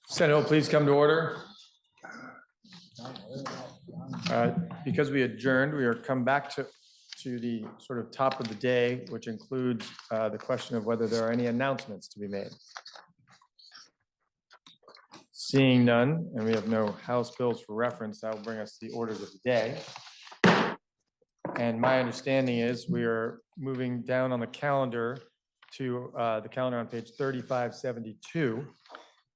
Senate will please come to order. Because we adjourned, we are come back to the sort of top of the day, which includes the question of whether there are any announcements to be made. Seeing none, and we have no House bills for reference, that will bring us to the orders of the day. And my understanding is we are moving down on the calendar to the calendar on page 3572,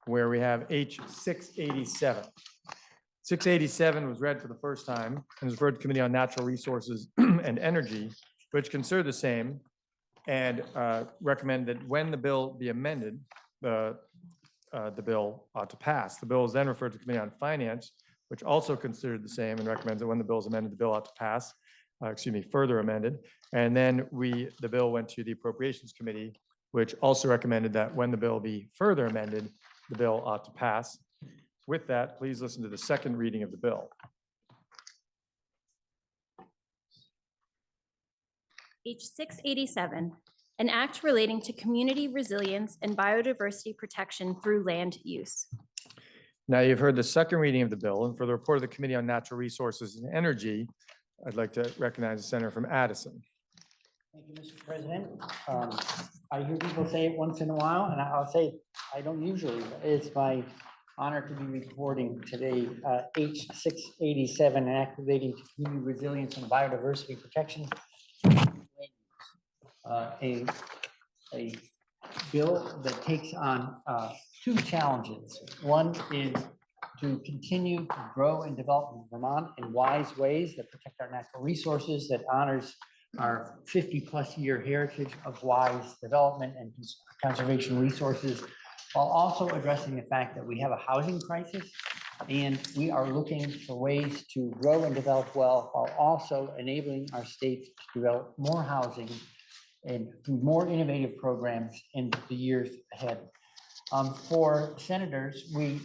where we have H 687. 687 was read for the first time and was referred to Committee on Natural Resources and Energy, which consider the same and recommend that when the bill be amended, the bill ought to pass. The bill is then referred to Committee on Finance, which also considered the same and recommends that when the bill is amended, the bill ought to pass. Further amended. And then the bill went to the Appropriations Committee, which also recommended that when the bill be further amended, the bill ought to pass. With that, please listen to the second reading of the bill. H 687, an act relating to community resilience and biodiversity protection through land use. Now you've heard the second reading of the bill, and for the report of the Committee on Natural Resources and Energy, I'd like to recognize the senator from Addison. Thank you, Mr. President. I hear people say it once in a while, and I'll say I don't usually. It's my honor to be reporting today H 687, an act relating to community resilience and biodiversity protection. A bill that takes on two challenges. One is to continue to grow and develop Vermont in wise ways that protect our natural resources, that honors our 50+ year heritage of wise development and conservation resources, while also addressing the fact that we have a housing crisis and we are looking for ways to grow and develop well, while also enabling our state to develop more housing and through more innovative programs in the years ahead. For senators, we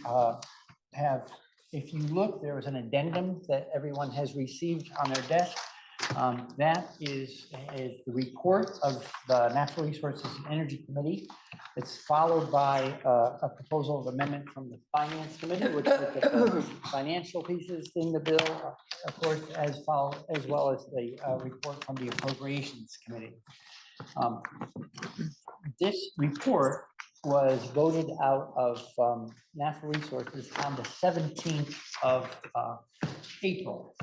have, if you look, there was an addendum that everyone has received on their desk. That is the report of the Natural Resources and Energy Committee. It's followed by a proposal of amendment from the Finance Committee, which looked at the financial pieces in the bill, of course, as well as the report from the Appropriations Committee. This report was voted out of Natural Resources on the 17th of April,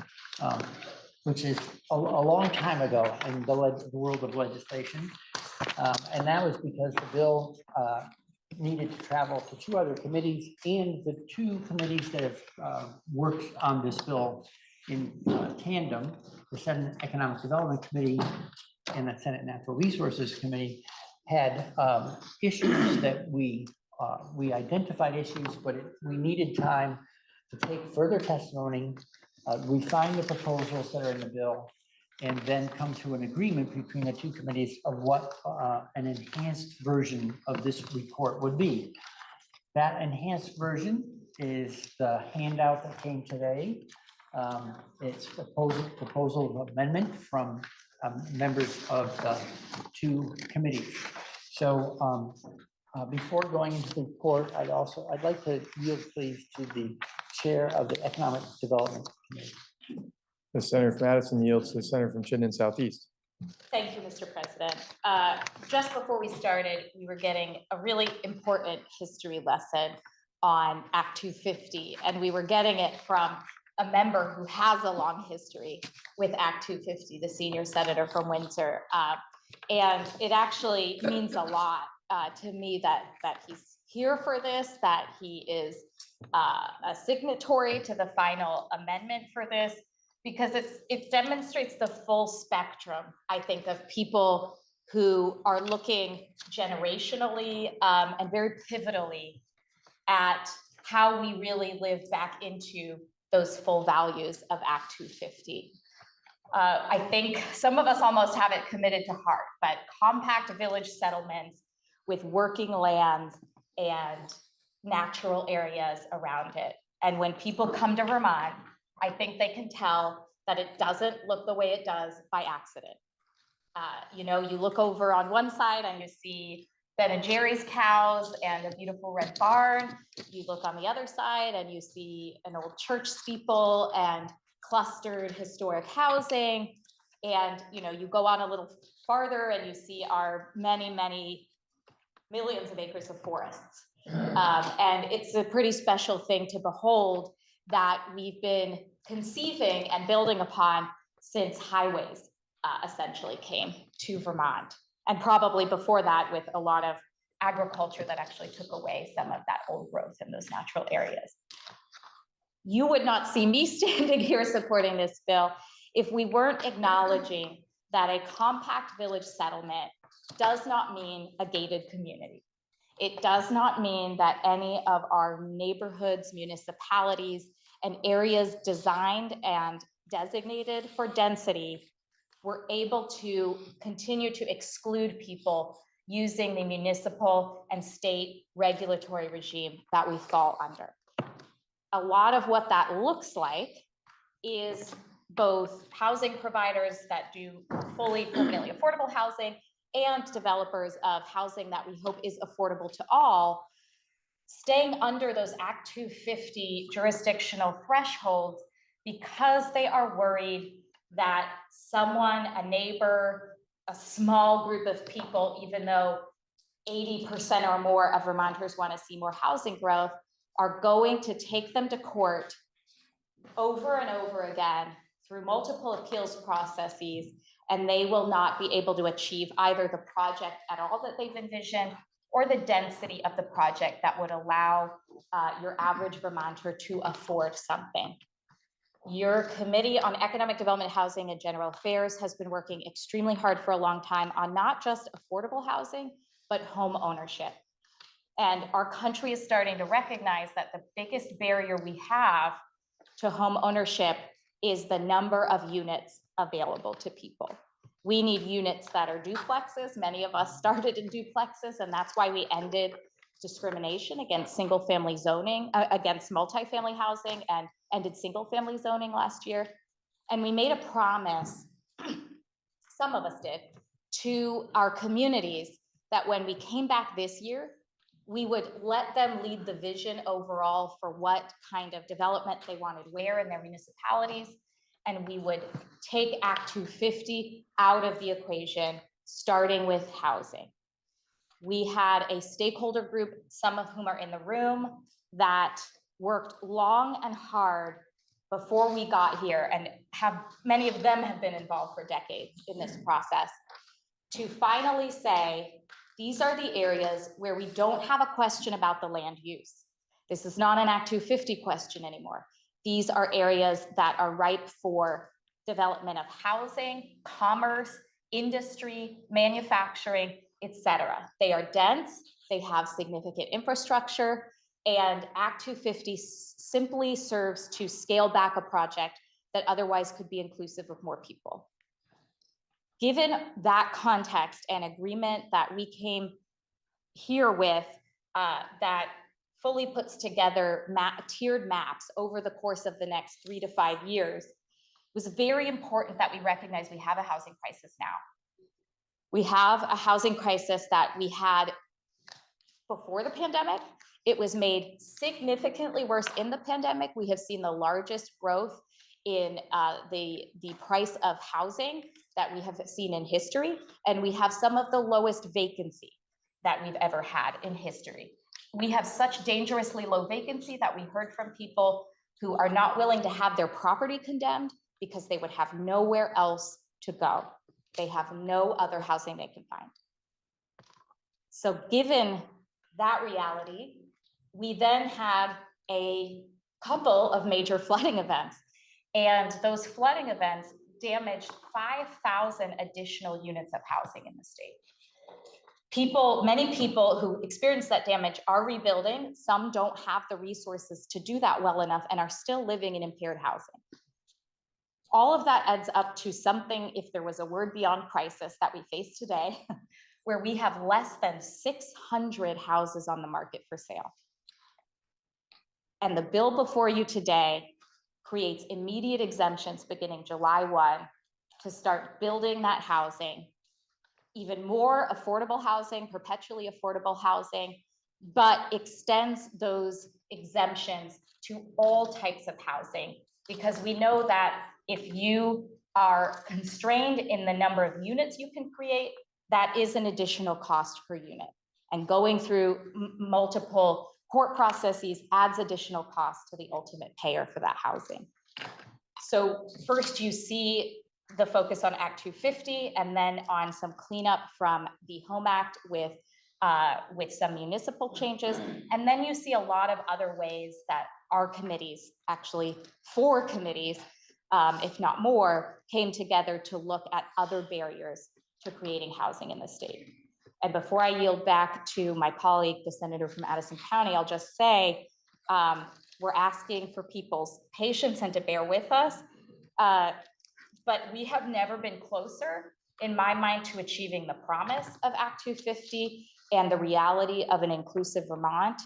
which is a long time ago in the world of legislation. And that was because the bill needed to travel to two other committees, and the two committees that have worked on this bill in tandem, the Senate Economic Development Committee and the Senate Natural Resources Committee, had issues that we identified issues, but we needed time to take further testimony, refine the proposals that are in the bill, and then come to an agreement between the two committees of what an enhanced version of this report would be. That enhanced version is the handout that came today. It's a proposal of amendment from members of the two committees. So before going into the report, I'd like to yield please to the chair of the Economic Development Committee. The senator from Addison yields to the senator from Chittenden Southeast. Thank you, Mr. President. Just before we started, we were getting a really important history lesson on Act 250, and we were getting it from a member who has a long history with Act 250, the senior senator from Windsor. And it actually means a lot to me that he's here for this, that he is a signatory to the final amendment for this, because it demonstrates the full spectrum, I think, of people who are looking generationally and very pivotally at how we really live back into those full values of Act 250. I think some of us almost have it committed to heart, but compact village settlements with working lands and natural areas around it. And when people come to Vermont, I think they can tell that it doesn't look the way it does by accident. You know, you look over on one side and you see Ben and Jerry's cows and a beautiful red barn. You look on the other side and you see an old church steeple and clustered historic housing. And, you know, you go on a little farther and you see our many, many millions of acres of forests. And it's a pretty special thing to behold that we've been conceiving and building upon since highways essentially came to Vermont. And probably before that with a lot of agriculture that actually took away some of that old growth in those natural areas. You would not see me standing here supporting this bill if we weren't acknowledging that a compact village settlement does not mean a gated community. It does not mean that any of our neighborhoods, municipalities, and areas designed and designated for density were able to continue to exclude people using the municipal and state regulatory regime that we fall under. A lot of what that looks like is both housing providers that do fully permanently affordable housing and developers of housing that we hope is affordable to all, staying under those Act 250 jurisdictional thresholds because they are worried that someone, a neighbor, a small group of people, even though 80% or more of Vermonters want to see more housing growth, are going to take them to court over and over again through multiple appeals processes, and they will not be able to achieve either the project at all that they've envisioned or the density of the project that would allow your average Vermonter to afford something. Your Committee on Economic Development, Housing, and General Affairs has been working extremely hard for a long time on not just affordable housing, but home ownership. And our country is starting to recognize that the biggest barrier we have to home ownership is the number of units available to people. We need units that are duplexes. Many of us started in duplexes, and that's why we ended discrimination against single-family zoning, against multifamily housing, and ended single-family zoning last year. And we made a promise, some of us did, to our communities that when we came back this year, we would let them lead the vision overall for what kind of development they wanted where in their municipalities. And we would take Act 250 out of the equation, starting with housing. We had a stakeholder group, some of whom are in the room, that worked long and hard before we got here, and many of them have been involved for decades in this process, to finally say, these are the areas where we don't have a question about the land use. This is not an Act 250 question anymore. These are areas that are ripe for development of housing, commerce, industry, manufacturing, etc. They are dense, they have significant infrastructure, and Act 250 simply serves to scale back a project that otherwise could be inclusive of more people. Given that context and agreement that we came here with, that fully puts together tiered maps over the course of the next 3 to 5 years, it was very important that we recognize we have a housing crisis now. We have a housing crisis that we had before the pandemic. It was made significantly worse in the pandemic. We have seen the largest growth in the price of housing that we have seen in history, and we have some of the lowest vacancy that we've ever had in history. We have such dangerously low vacancy that we heard from people who are not willing to have their property condemned because they would have nowhere else to go. They have no other housing they can find. So given that reality, we then had a couple of major flooding events, and those flooding events damaged 5,000 additional units of housing in the state. Many people who experienced that damage are rebuilding. Some don't have the resources to do that well enough and are still living in impaired housing. All of that adds up to something, if there was a word beyond crisis, that we face today, where we have less than 600 houses on the market for sale. And the bill before you today creates immediate exemptions beginning July 1 to start building that housing even more affordable housing, perpetually affordable housing, but extends those exemptions to all types of housing, because we know that if you are constrained in the number of units you can create, that is an additional cost per unit. And going through multiple court processes adds additional cost to the ultimate payer for that housing. So first you see the focus on Act 250, and then on some cleanup from the Home Act with some municipal changes. And then you see a lot of other ways that our committees, actually 4 committees, if not more, came together to look at other barriers to creating housing in the state. And before I yield back to my colleague, the senator from Addison County, I'll just say, we're asking for people's patience and to bear with us. But we have never been closer, in my mind, to achieving the promise of Act 250 and the reality of an inclusive Vermont.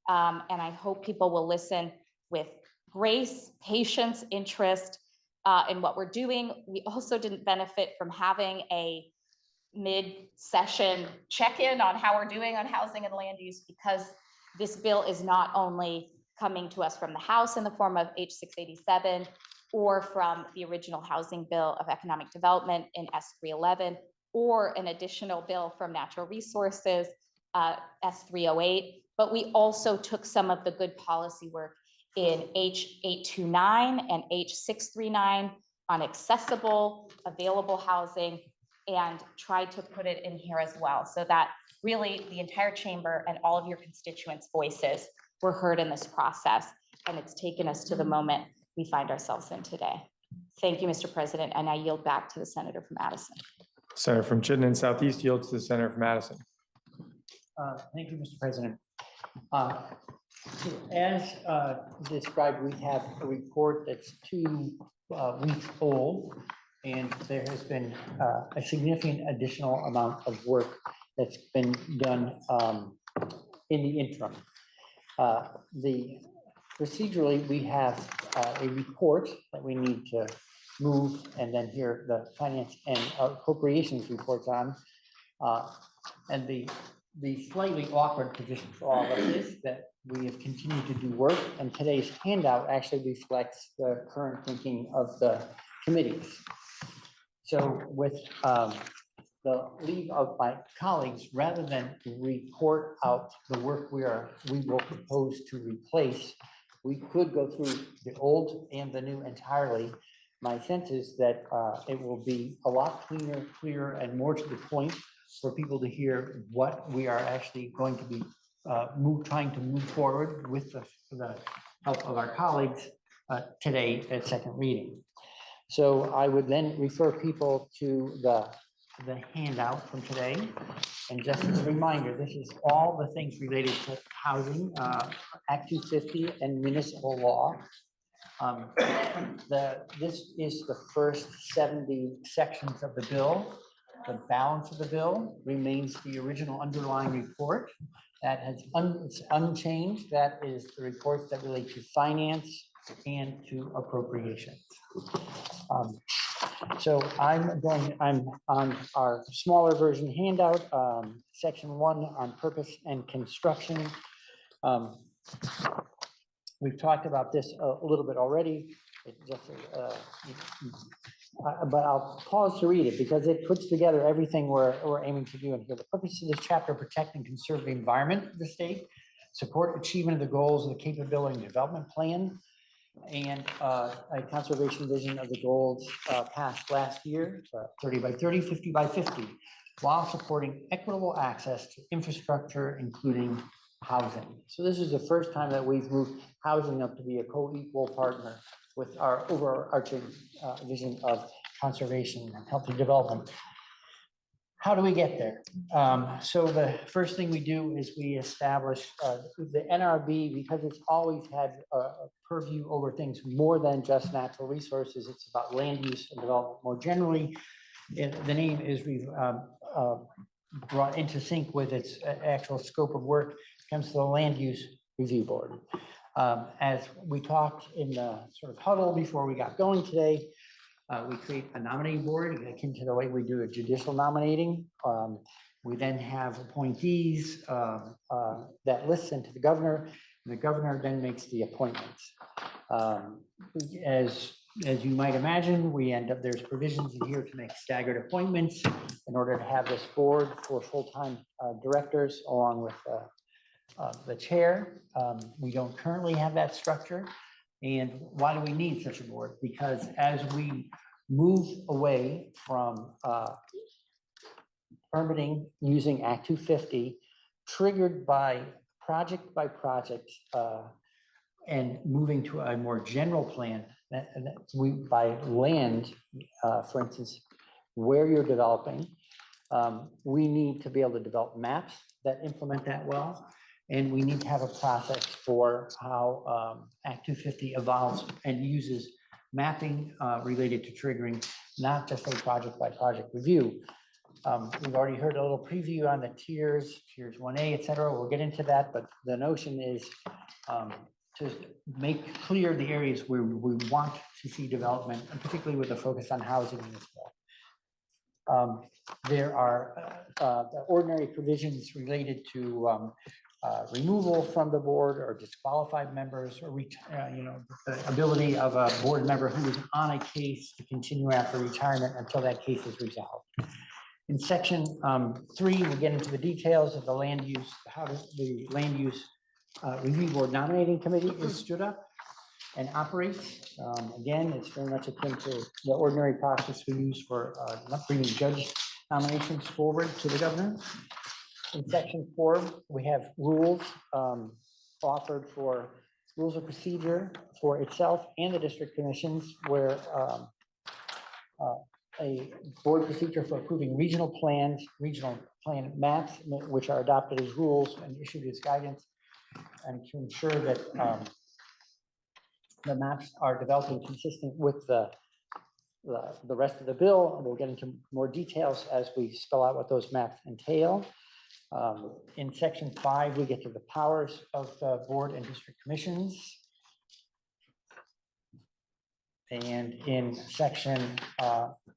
And I hope people will listen with grace, patience, interest in what we're doing. We also didn't benefit from having a mid-session check-in on how we're doing on housing and land use, because this bill is not only coming to us from the House in the form of H687 or from the original housing bill of economic development in S311, or an additional bill from natural resources, S308, but we also took some of the good policy work in H829 and H639 on accessible, available housing, and tried to put it in here as well, so that really the entire chamber and all of your constituents' voices were heard in this process. And it's taken us to the moment we find ourselves in today. Thank you, Mr. President, and I yield back to the senator from Addison. Senator from Chittenden Southeast yields to the senator from Madison. Thank you, Mr. President. As described, we have a report that's 2 weeks old, and there has been a significant additional amount of work that's been done in the interim. Procedurally, we have a report that we need to move and then hear the finance and appropriations reports on. And the slightly awkward position for all of us is that we have continued to do work, and today's handout actually reflects the current thinking of the committees. So with the leave of my colleagues, rather than report out the work we will propose to replace, we could go through the old and the new entirely. My sense is that it will be a lot clearer, and more to the point for people to hear what we are actually going to be trying to move forward with the help of our colleagues today at second reading. So I would then refer people to the handout from today. And just as a reminder, this is all the things related to housing, Act 250 and municipal law. This is the first 70 sections of the bill. The balance of the bill remains the original underlying report that it's unchanged. That is the reports that relate to finance and to appropriations. So I'm on our smaller version handout, section 1 on purpose and construction. We've talked about this a little bit already. But I'll pause to read it because it puts together everything we're aiming to do in here. The purpose of this chapter: protect and conserve the environment of the state, support achievement of the goals of the capability and development plan, and a conservation vision of the goals passed last year, 30 by 30, 50 by 50, while supporting equitable access to infrastructure, including housing. So this is the first time that we've moved housing up to be a co-equal partner with our overarching vision of conservation and healthy development. How do we get there? So the first thing we do is we establish the NRB, because it's always had a purview over things more than just natural resources. It's about land use and development more generally. The name is brought into sync with its actual scope of work. It comes to the Land Use Review Board. As we talked in the sort of huddle before we got going today, We create a nominating board akin to the way we do a judicial nominating. We then have appointees that listen to the governor, and the governor then makes the appointments. As you might imagine, we end up, there's provisions in here to make staggered appointments in order to have this board for full-time directors along with the chair. We don't currently have that structure. And why do we need such a board? Because as we move away from permitting using Act 250, triggered by project, and moving to a more general plan, we by land, for instance, where you're developing, we need to be able to develop maps that implement that well. And we need to have a process for how Act 250 evolves and uses mapping related to triggering, not just a project by project review. We've already heard a little preview on the tiers 1A, et cetera. We'll get into that, but the notion is to make clear the areas where we want to see development, and particularly with a focus on housing in this bill. There are the ordinary provisions related to removal from the board or disqualified members, or the ability of a board member who is on a case to continue after retirement until that case is resolved. In section 3, we get into the details of the land use, how the land use review board nominating committee is stood up and operates. Again, it's very much akin to the ordinary process we use for not bringing judge nominations forward to the governor. In section 4, we have rules offered for rules of procedure for itself and the district commissions, where a board procedure for approving regional plan maps, which are adopted as rules and issued as guidance, and to ensure that the maps are developing consistent with the rest of the bill. We'll get into more details as we spell out what those maps entail. In section 5, we get to the powers of the board and district commissions. And in section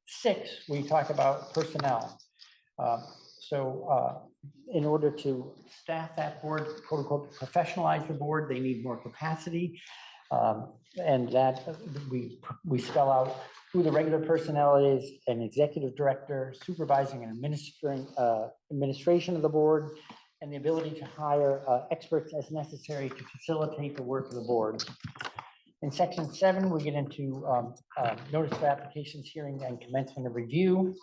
6, we talk about personnel. In order to staff that board, quote unquote, professionalize the board, they need more capacity. And that we spell out who the regular personnel is: an executive director, supervising and administering administration of the board, and the ability to hire experts as necessary to facilitate the work of the board. In section 7, we get into notice of applications, hearing, and commencement of review.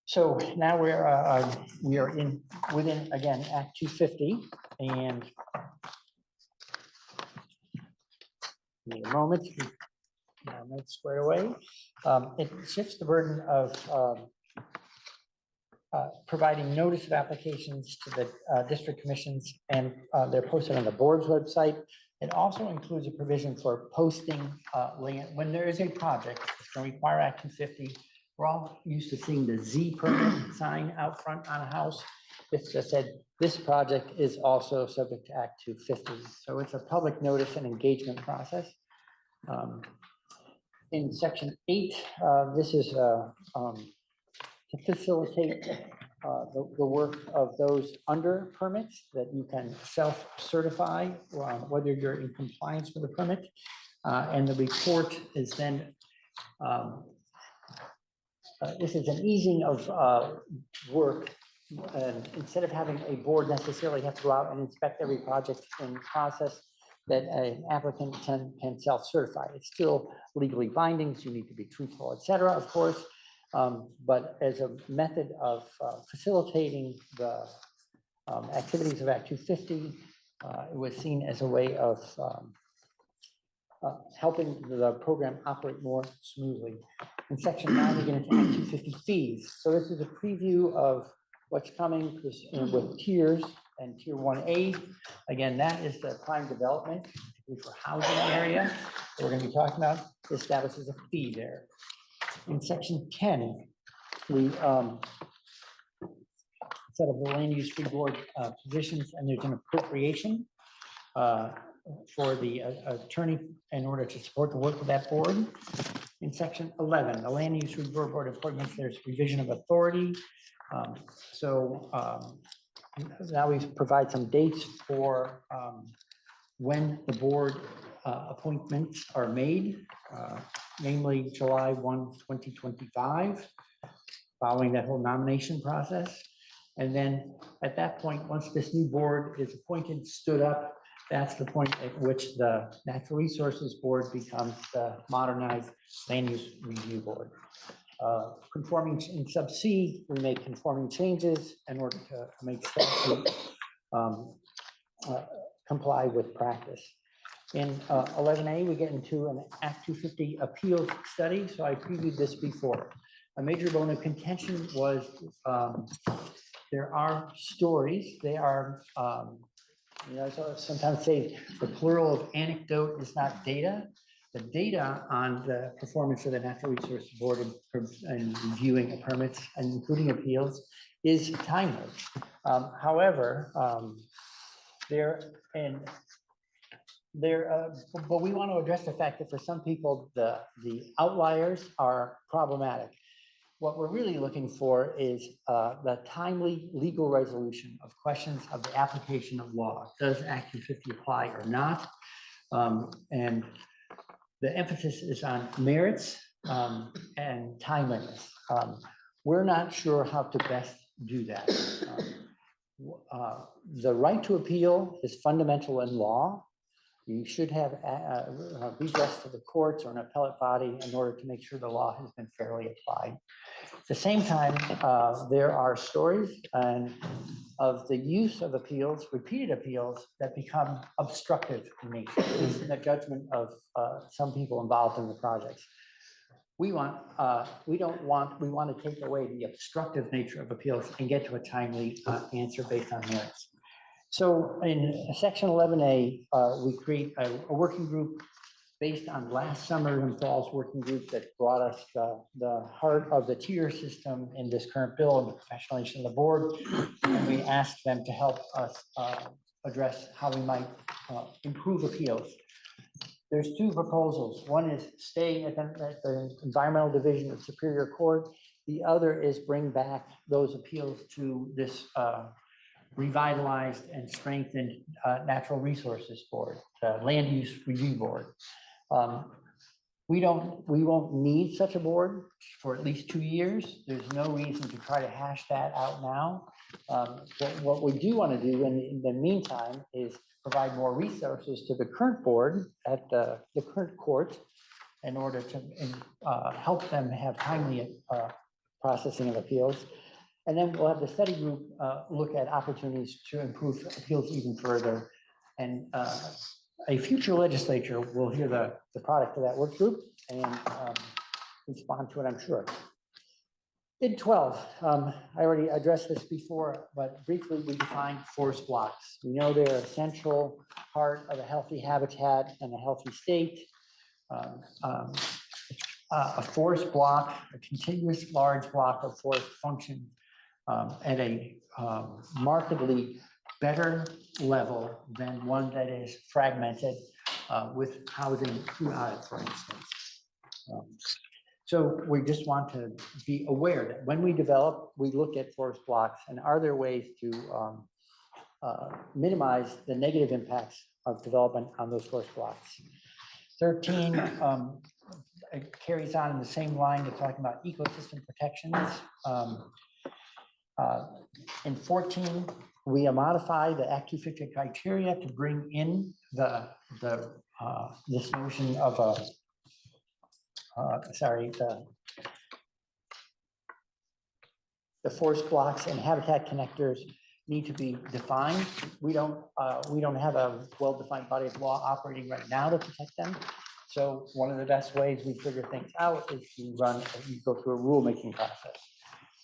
So now we are within again Act 250, and need a moment. That's squared away. It shifts the burden of providing notice of applications to the district commissions, and they're posted on the board's website. It also includes a provision for posting land when there is a project that's going to require Act 250. We're all used to seeing the Z permit sign out front on a house. It's just said this project is also subject to Act 250. So it's a public notice and engagement process. In section 8, this is to facilitate the work of those under permits, that you can self-certify whether you're in compliance with the permit. And the report is then, this is an easing of work. And instead of having a board necessarily have to go out and inspect every project in process, that an applicant can self-certify. It's still legally binding, so you need to be truthful, et cetera, of course. But as a method of facilitating the activities of Act 250, it was seen as a way of helping the program operate more smoothly. In section 9, we get into Act 250 fees. So this is a preview of what's coming with tiers and tier 1A. Again, that is the prime development, particularly for housing area that we're going to be talking about. Establishes a fee there. In section 10, we set up the land use free board positions, and there's an appropriation. for the attorney in order to support the work of that board. In section 11, the land use review board appointments, there's revision of authority. Now we provide some dates for when the board appointments are made, namely July 1, 2025, following that whole nomination process. And then at that point, once this new board is appointed, stood up, that's the point at which the Natural Resources Board becomes the modernized Land Use Review Board. Conforming in sub C, we make conforming changes in order to make statute comply with practice. In 11A, we get into an Act 250 appeals study. So I previewed this before. A major bone of contention was there are stories. They are, so sometimes say the plural of anecdote is not data. The data on the performance of the Natural Resources Board in reviewing permits and including appeals is timely. However, but we want to address the fact that for some people, the outliers are problematic. What we're really looking for is the timely legal resolution of questions of the application of law. Does Act 250 apply or not? And the emphasis is on merits and timeliness. We're not sure how to best do that. The right to appeal is fundamental in law. You should have redress to the courts or an appellate body in order to make sure the law has been fairly applied. At the same time, there are stories of the use of appeals, repeated appeals, that become obstructive in nature. This is the judgment of some people involved in the projects. We want to take away the obstructive nature of appeals and get to a timely answer based on merits. So in section 11A, we create a working group based on last summer and fall's working group that brought us the heart of the tier system in this current bill and the professionalization of the board. And we asked them to help us address how we might improve appeals. There's two proposals. One is staying at the Environmental Division of Superior Court. The other is bring back those appeals to this revitalized and strengthened Natural Resources Board, the Land Use Review Board. We won't need such a board for at least 2 years. There's no reason to try to hash that out now. What we do want to do in the meantime is provide more resources to the current board at the current court in order to help them have timely processing of appeals. And then we'll have the study group look at opportunities to improve appeals even further. And a future legislature will hear the product of that work group and respond to it, I'm sure. In 12, I already addressed this before, but briefly we defined forest blocks. We know they're a central part of a healthy habitat and a healthy state. A forest block, a contiguous large block of forest function at a markedly better level than one that is fragmented with housing throughout it, for instance. So we just want to be aware that when we develop, we look at forest blocks and are there ways to minimize the negative impacts of development on those forest blocks. 13 it carries on in the same line. We're talking about ecosystem protections. In 14, we modify the Act 250 criteria to bring in this notion of the forest blocks and habitat connectors need to be defined. We don't have a well-defined body of law operating right now to protect them. So one of the best ways we figure things out is to go through a rulemaking process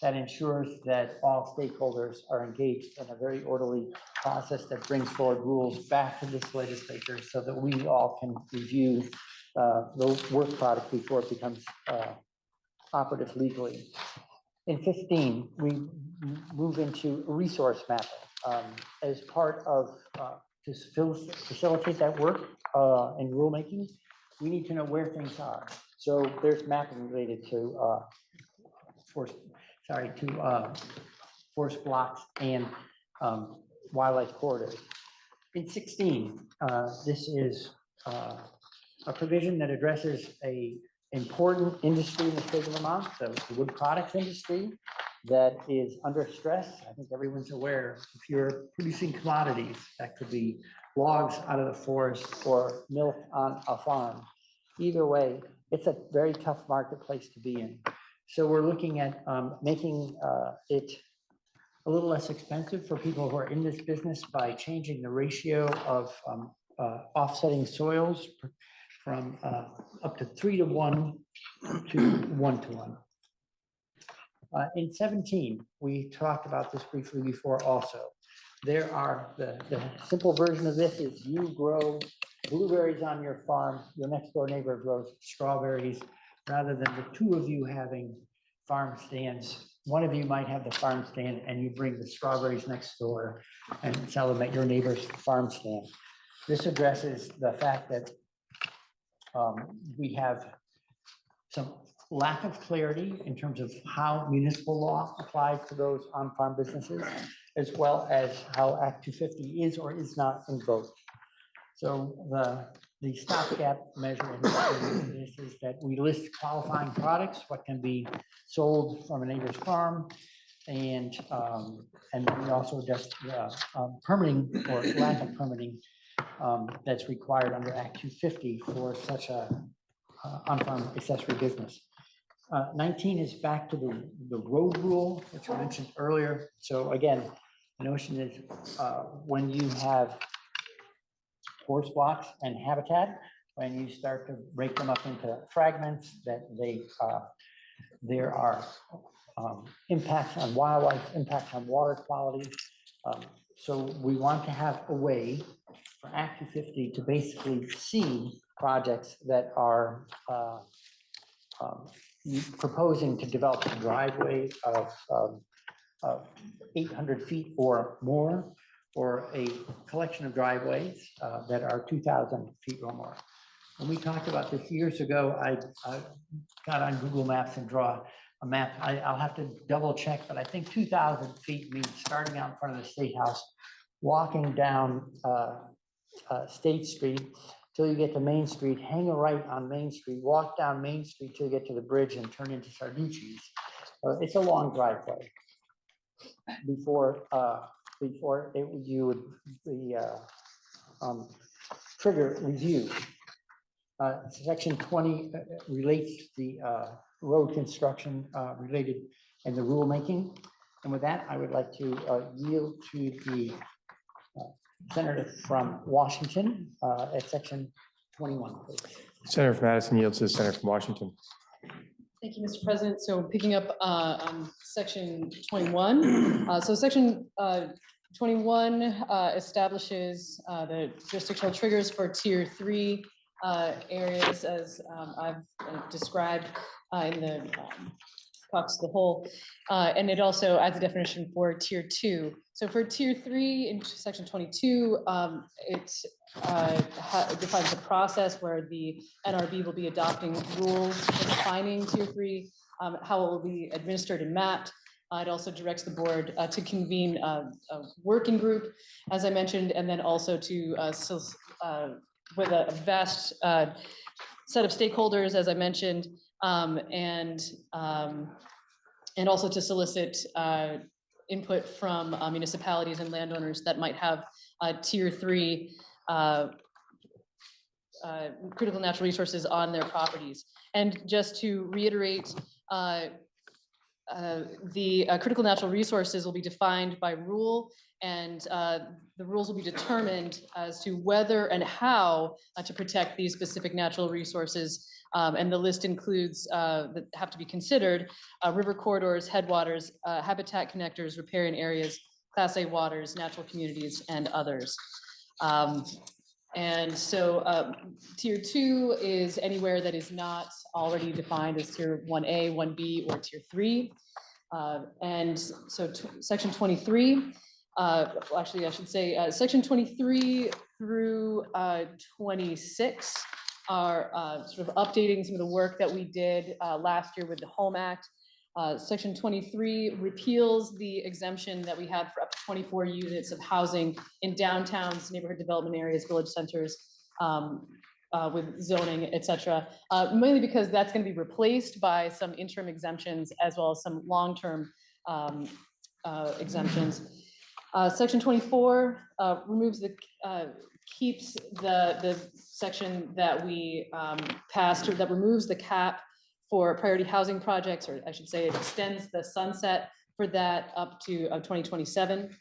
that ensures that all stakeholders are engaged in a very orderly process that brings forward rules back to this legislature so that we all can review the work product before it becomes operative legally. In 15, we move into resource mapping as part of to facilitate that work in rulemaking, we need to know where things are. So there's mapping related to forest blocks and wildlife corridors. In 16, this is a provision that addresses a important industry in the state of Vermont, the wood products industry that is under stress. I think everyone's aware, if you're producing commodities, that could be logs out of the forest or milk on a farm. Either way, it's a very tough marketplace to be in. So we're looking at making it a little less expensive for people who are in this business by changing the ratio of offsetting soils from up to 3:1 to 1:1. In 17, we talked about this briefly before also. There are, the simple version of this is you grow blueberries on your farm, your next door neighbor grows strawberries, rather than the two of you having farm stands. One of you might have the farm stand and you bring the strawberries next door and sell them at your neighbor's farm stand. This addresses the fact that we have some lack of clarity in terms of how municipal law applies to those on-farm businesses, as well as how Act 250 is or is not invoked. So the stopgap measure in this is that we list qualifying products, what can be sold from a neighbor's farm, and then we also just permitting or lack of permitting that's required under Act 250 for such a on-farm accessory business. 19 is back to the road rule, which I mentioned earlier. So again, the notion is when you have forest blocks and habitat, when you start to break them up into fragments, that there are impacts on wildlife, impacts on water quality. So we want to have a way for Act 250 to basically see projects that are proposing to develop a driveway of 800 feet or more, or a collection of driveways that are 2,000 feet or more. When we talked about this years ago, I got on Google Maps and draw a map. I'll have to double check, but I think 2,000 feet means starting out in front of the State House, walking down State Street till you get to Main Street, hang a right on Main Street, walk down Main Street till you get to the bridge and turn into Sarducci's. It's a long driveway before you would trigger review. Section 20 relates the road construction related and the rulemaking. And with that, I would like to yield to the senator from Washington at section 21, please. Senator from Madison yields to the senator from Washington. Thank you, Mr. President. So picking up on section 21. So section 21 establishes the jurisdictional triggers for tier 3 areas, as I've described in the caucus of the whole, and it also adds a definition for tier 2. So for tier 3 in section 22, it defines the process where the NRB will be adopting rules for defining tier 3, how it will be administered and mapped. It also directs the board to convene a working group, as I mentioned, and then also to with a vast set of stakeholders, as I mentioned, and also to solicit input from municipalities and landowners that might have tier 3 critical natural resources on their properties. And just to reiterate, the critical natural resources will be defined by rule, and the rules will be determined as to whether and how to protect these specific natural resources. And the list includes that have to be considered: river corridors, headwaters, habitat connectors, riparian areas, Class A waters, natural communities, and others. And so tier 2 is anywhere that is not already defined as tier 1A, 1B, or tier 3. And so section 23 well, actually, I should say, section 23 through 26 are sort of updating some of the work that we did last year with the Home Act. Section 23 repeals the exemption that we had for up to 24 units of housing in downtowns, neighborhood development areas, village centers, with zoning, et cetera, mainly because that's going to be replaced by some interim exemptions as well as some long-term exemptions. Section 24 removes keeps the section that we passed, or that removes the cap for priority housing projects, or I should say it extends the sunset for that up to 2027.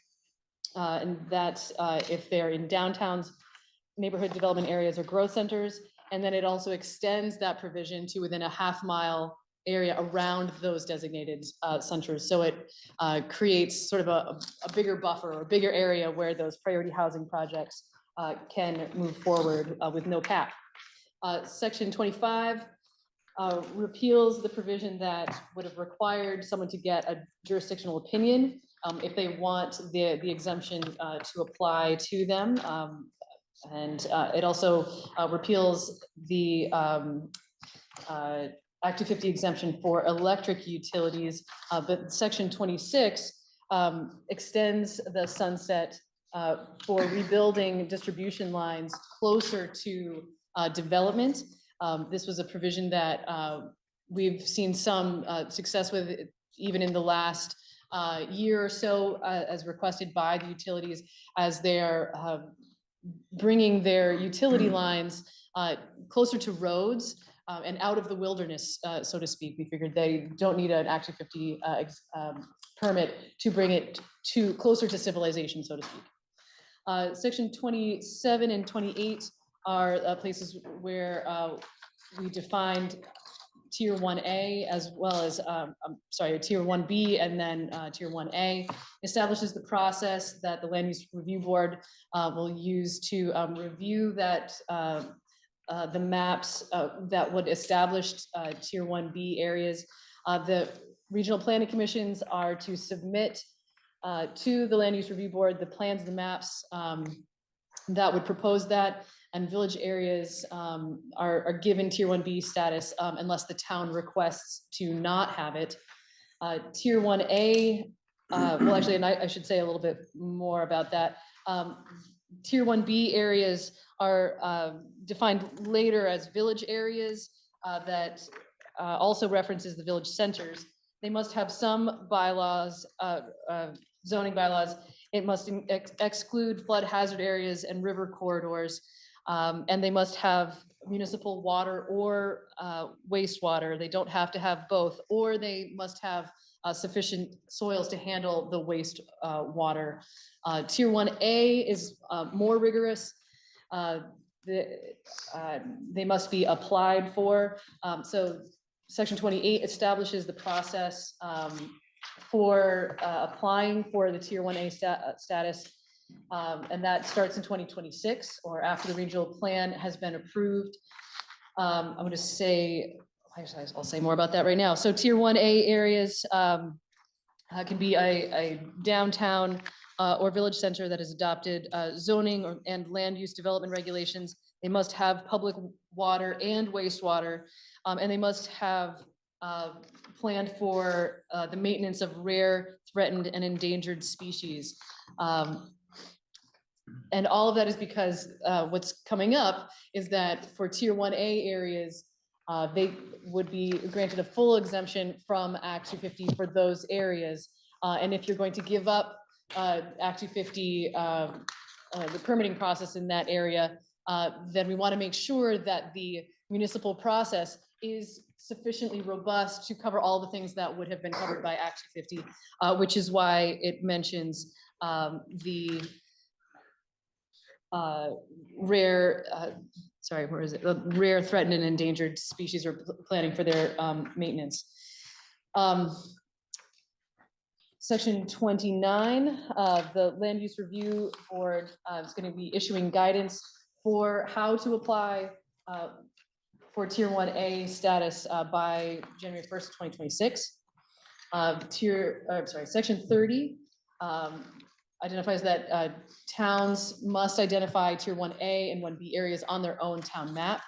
And that's if they're in downtowns, neighborhood development areas, or growth centers. And then it also extends that provision to within a half-mile area around those designated centers. So it creates sort of a bigger buffer or bigger area where those priority housing projects can move forward with no cap. Section 25 repeals the provision that would have required someone to get a jurisdictional opinion if they want the exemption to apply to them. And it also repeals the Act 250 exemption for electric utilities, but Section 26 extends the sunset for rebuilding distribution lines closer to development. This was a provision that we've seen some success with, even in the last year or so, as requested by the utilities, as they're bringing their utility lines closer to roads and out of the wilderness, so to speak. We figured they don't need an Act 250 permit to bring it to closer to civilization, so to speak. Section 27 and 28 are places where we defined Tier 1A as well as, Tier 1B and then Tier 1A, establishes the process that the Land Use Review Board will use to review that the maps that would establish Tier 1B areas. The regional planning commissions are to submit to the Land Use Review Board the plans, the maps that would propose that, and village areas are given Tier 1B status unless the town requests to not have it. Tier 1A, well, actually, and I should say a little bit more about that. Tier 1B areas are defined later as village areas that also references the village centers. They must have some bylaws, zoning bylaws. It must exclude flood hazard areas and river corridors. And they must have municipal water or wastewater. They don't have to have both, or they must have sufficient soils to handle the waste water. Tier 1A is more rigorous. They must be applied for. So Section 28 establishes the process for applying for the Tier 1A status. And that starts in 2026, or after the regional plan has been approved. I'm going to say, I'll say more about that right now. So Tier 1A areas can be a downtown or village center that has adopted zoning and land use development regulations. They must have public water and wastewater, and they must have planned for the maintenance of rare, threatened, and endangered species. And all of that is because what's coming up is that for Tier 1A areas, they would be granted a full exemption from Act 250 for those areas. And if you're going to give up Act 250, the permitting process in that area, then we want to make sure that the municipal process is sufficiently robust to cover all the things that would have been covered by Act 250, which is why it mentions the rare, where is it? Rare, threatened, and endangered species or planning for their maintenance. Section 29, the Land Use Review Board is going to be issuing guidance for how to apply for Tier 1A status by January 1st, 2026. Section 30 identifies that towns must identify tier 1A and 1B areas on their own town map.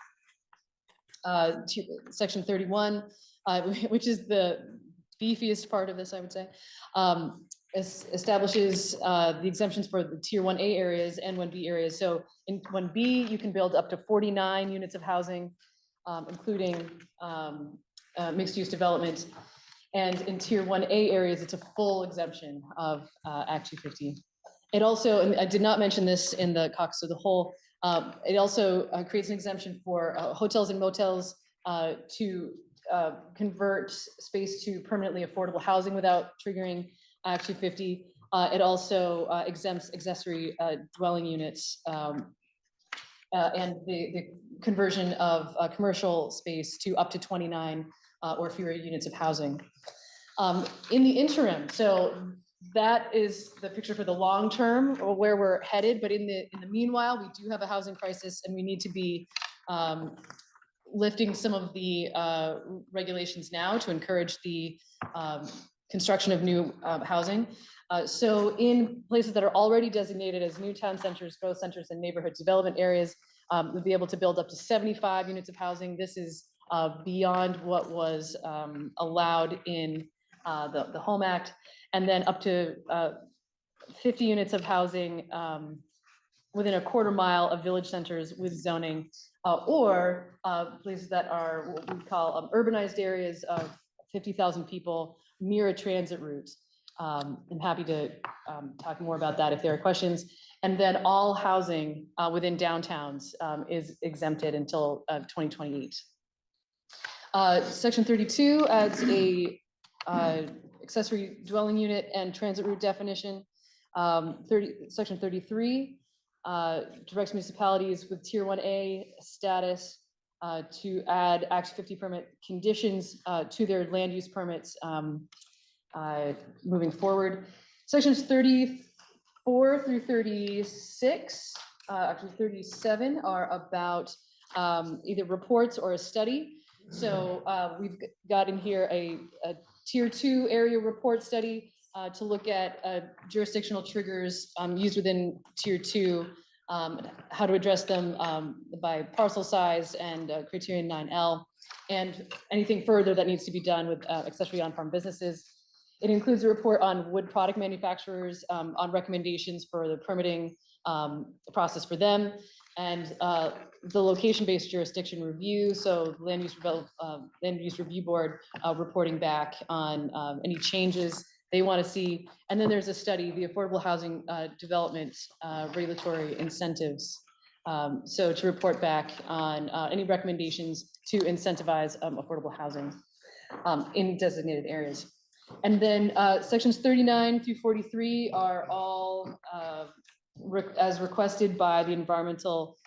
Section 31, which is the beefiest part of this, I would say, establishes the exemptions for the tier 1A areas and 1B areas. So in 1B, you can build up to 49 units of housing, including mixed use development. And in tier 1A areas, it's a full exemption of Act 250. It also, and I did not mention this in the caucus of the whole, it also creates an exemption for hotels and motels to convert space to permanently affordable housing without triggering Act 250. It also exempts accessory dwelling units and the conversion of commercial space to up to 29 or fewer units of housing. In the interim, so that is the picture for the long term or where we're headed. But in the meanwhile, we do have a housing crisis, and we need to be lifting some of the regulations now to encourage the construction of new housing. So in places that are already designated as new town centers, growth centers, and neighborhood development areas, we'll be able to build up to 75 units of housing. This is beyond what was allowed in the Home Act, and then up to 50 units of housing within a quarter mile of village centers with zoning, or places that are what we call urbanized areas of 50,000 people near a transit route. I'm happy to talk more about that if there are questions. And then all housing within downtowns is exempted until 2028. Section 32 adds a accessory dwelling unit and transit route definition. Section 33 directs municipalities with tier 1A status to add Act 50 permit conditions to their land use permits moving forward. Sections 34 through 36, actually 37, are about either reports or a study. So we've got in here a tier 2 area report study to look at jurisdictional triggers used within tier 2, how to address them by parcel size and criterion 9L, and anything further that needs to be done with accessory on-farm businesses. It includes a report on wood product manufacturers on recommendations for the permitting process for them, and the location-based jurisdiction review. So land use review board reporting back on any changes they want to see. And then there's a study, the affordable housing development regulatory incentives. So to report back on any recommendations to incentivize affordable housing in designated areas. And then sections 39 through 43 are all as requested by the Environmental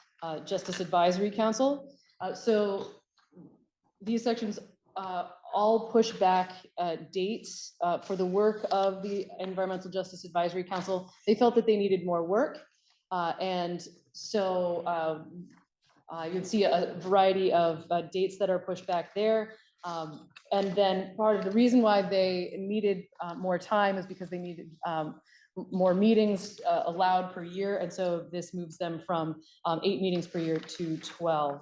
Justice Advisory Council. So these sections all push back dates for the work of the Environmental Justice Advisory Council. They felt that they needed more work. And so you'd see a variety of dates that are pushed back there. And then part of the reason why they needed more time is because they needed more meetings allowed per year. And so this moves them from 8 meetings per year to 12.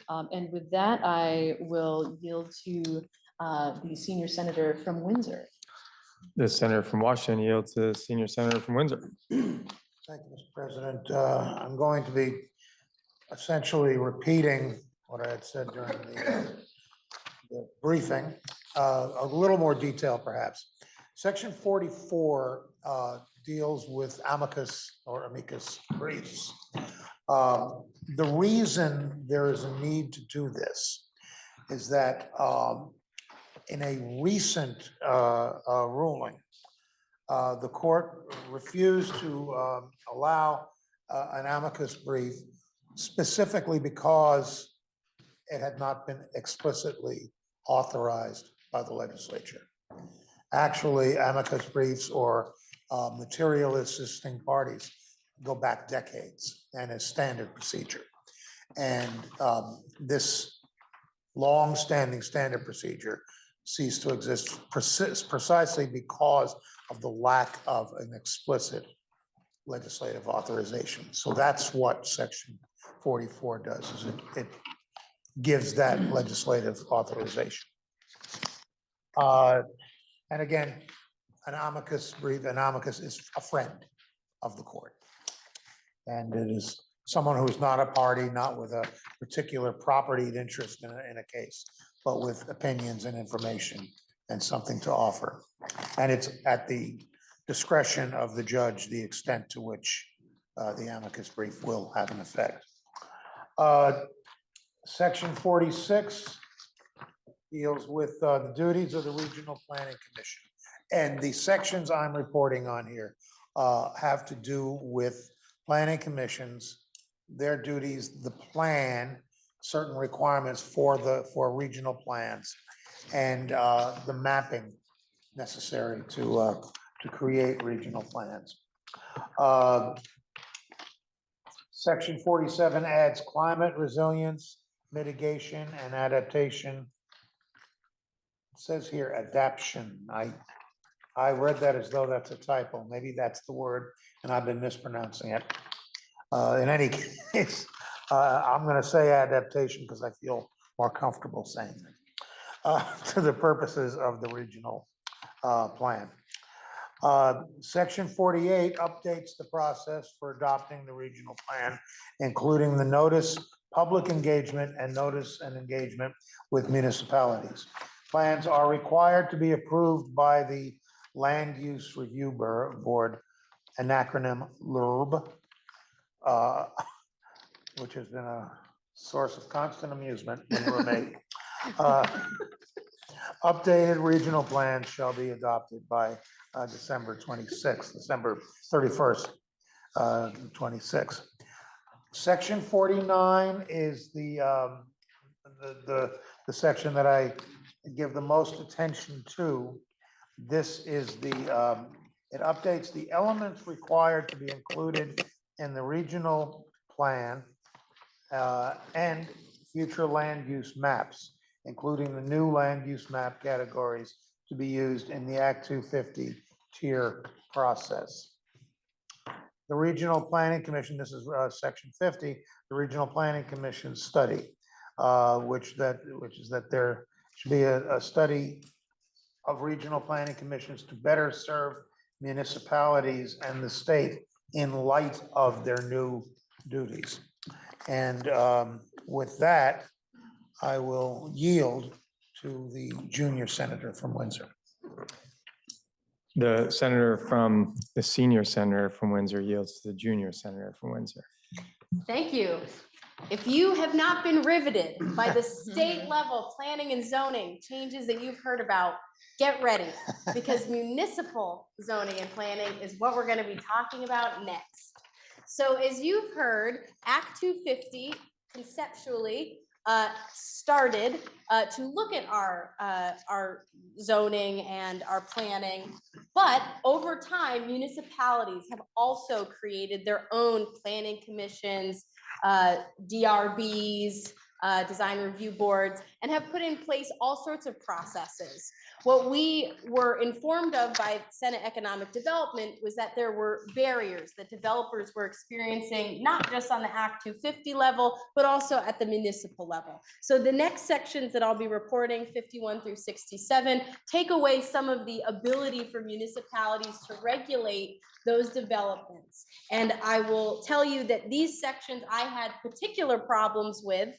And with that, I will yield to the senior senator from Windsor. The senator from Washington yields to the senior senator from Windsor. Thank you, Mr. President. I'm going to be essentially repeating what I had said during the briefing, a little more detail perhaps. Section 44 deals with amicus briefs. The reason there is a need to do this is that in a recent ruling, the court refused to allow an amicus brief specifically because it had not been explicitly authorized by the legislature. Actually, amicus briefs or material assisting parties go back decades and is standard procedure. And this long-standing standard procedure ceased to exist precisely because of the lack of an explicit legislative authorization. So that's what section 44 does, is it gives that legislative authorization. And again, an amicus brief, an amicus is a friend of the court. And it is someone who is not a party, not with a particular property interest in a case, but with opinions and information and something to offer. And it's at the discretion of the judge, the extent to which the amicus brief will have an effect. Section 46 deals with the duties of the Regional Planning Commission. And the sections I'm reporting on here have to do with planning commissions, their duties, the plan, certain requirements for regional plans, and the mapping necessary to create regional plans. Section 47 adds climate resilience, mitigation, and adaptation. It says here adaption. I read that as though that's a typo. Maybe that's the word, and I've been mispronouncing it. In any case, I'm going to say adaptation because I feel more comfortable saying it to the purposes of the regional plan. Section 48 updates the process for adopting the regional plan, including the notice, public engagement, and notice and engagement with municipalities. Plans are required to be approved by the Land Use Review Board, an acronym LURB, which has been a source of constant amusement when you were made. Updated regional plans shall be adopted by December 31st, 26. Section 49 is the section that I give the most attention to. This is it updates the elements required to be included in the regional plan and future land use maps, including the new land use map categories to be used in the Act 250 tier process. The Regional Planning Commission, this is section 50, the Regional Planning Commission study, which is that there should be a study of regional planning commissions to better serve municipalities and the state in light of their new duties. And with that, I will yield to the junior senator from Windsor. The senior senator from Windsor yields to the junior senator from Windsor. Thank you. If you have not been riveted by the state level planning and zoning changes that you've heard about, get ready, because municipal zoning and planning is what we're going to be talking about next. So as you've heard, Act 250 conceptually started to look at our zoning and our planning, but over time, municipalities have also created their own planning commissions, DRBs, design review boards, and have put in place all sorts of processes. What we were informed of by Senate Economic Development was that there were barriers that developers were experiencing, not just on the Act 250 level, but also at the municipal level. So the next sections that I'll be reporting, 51 through 67, take away some of the ability for municipalities to regulate those developments. And I will tell you that these sections I had particular problems with.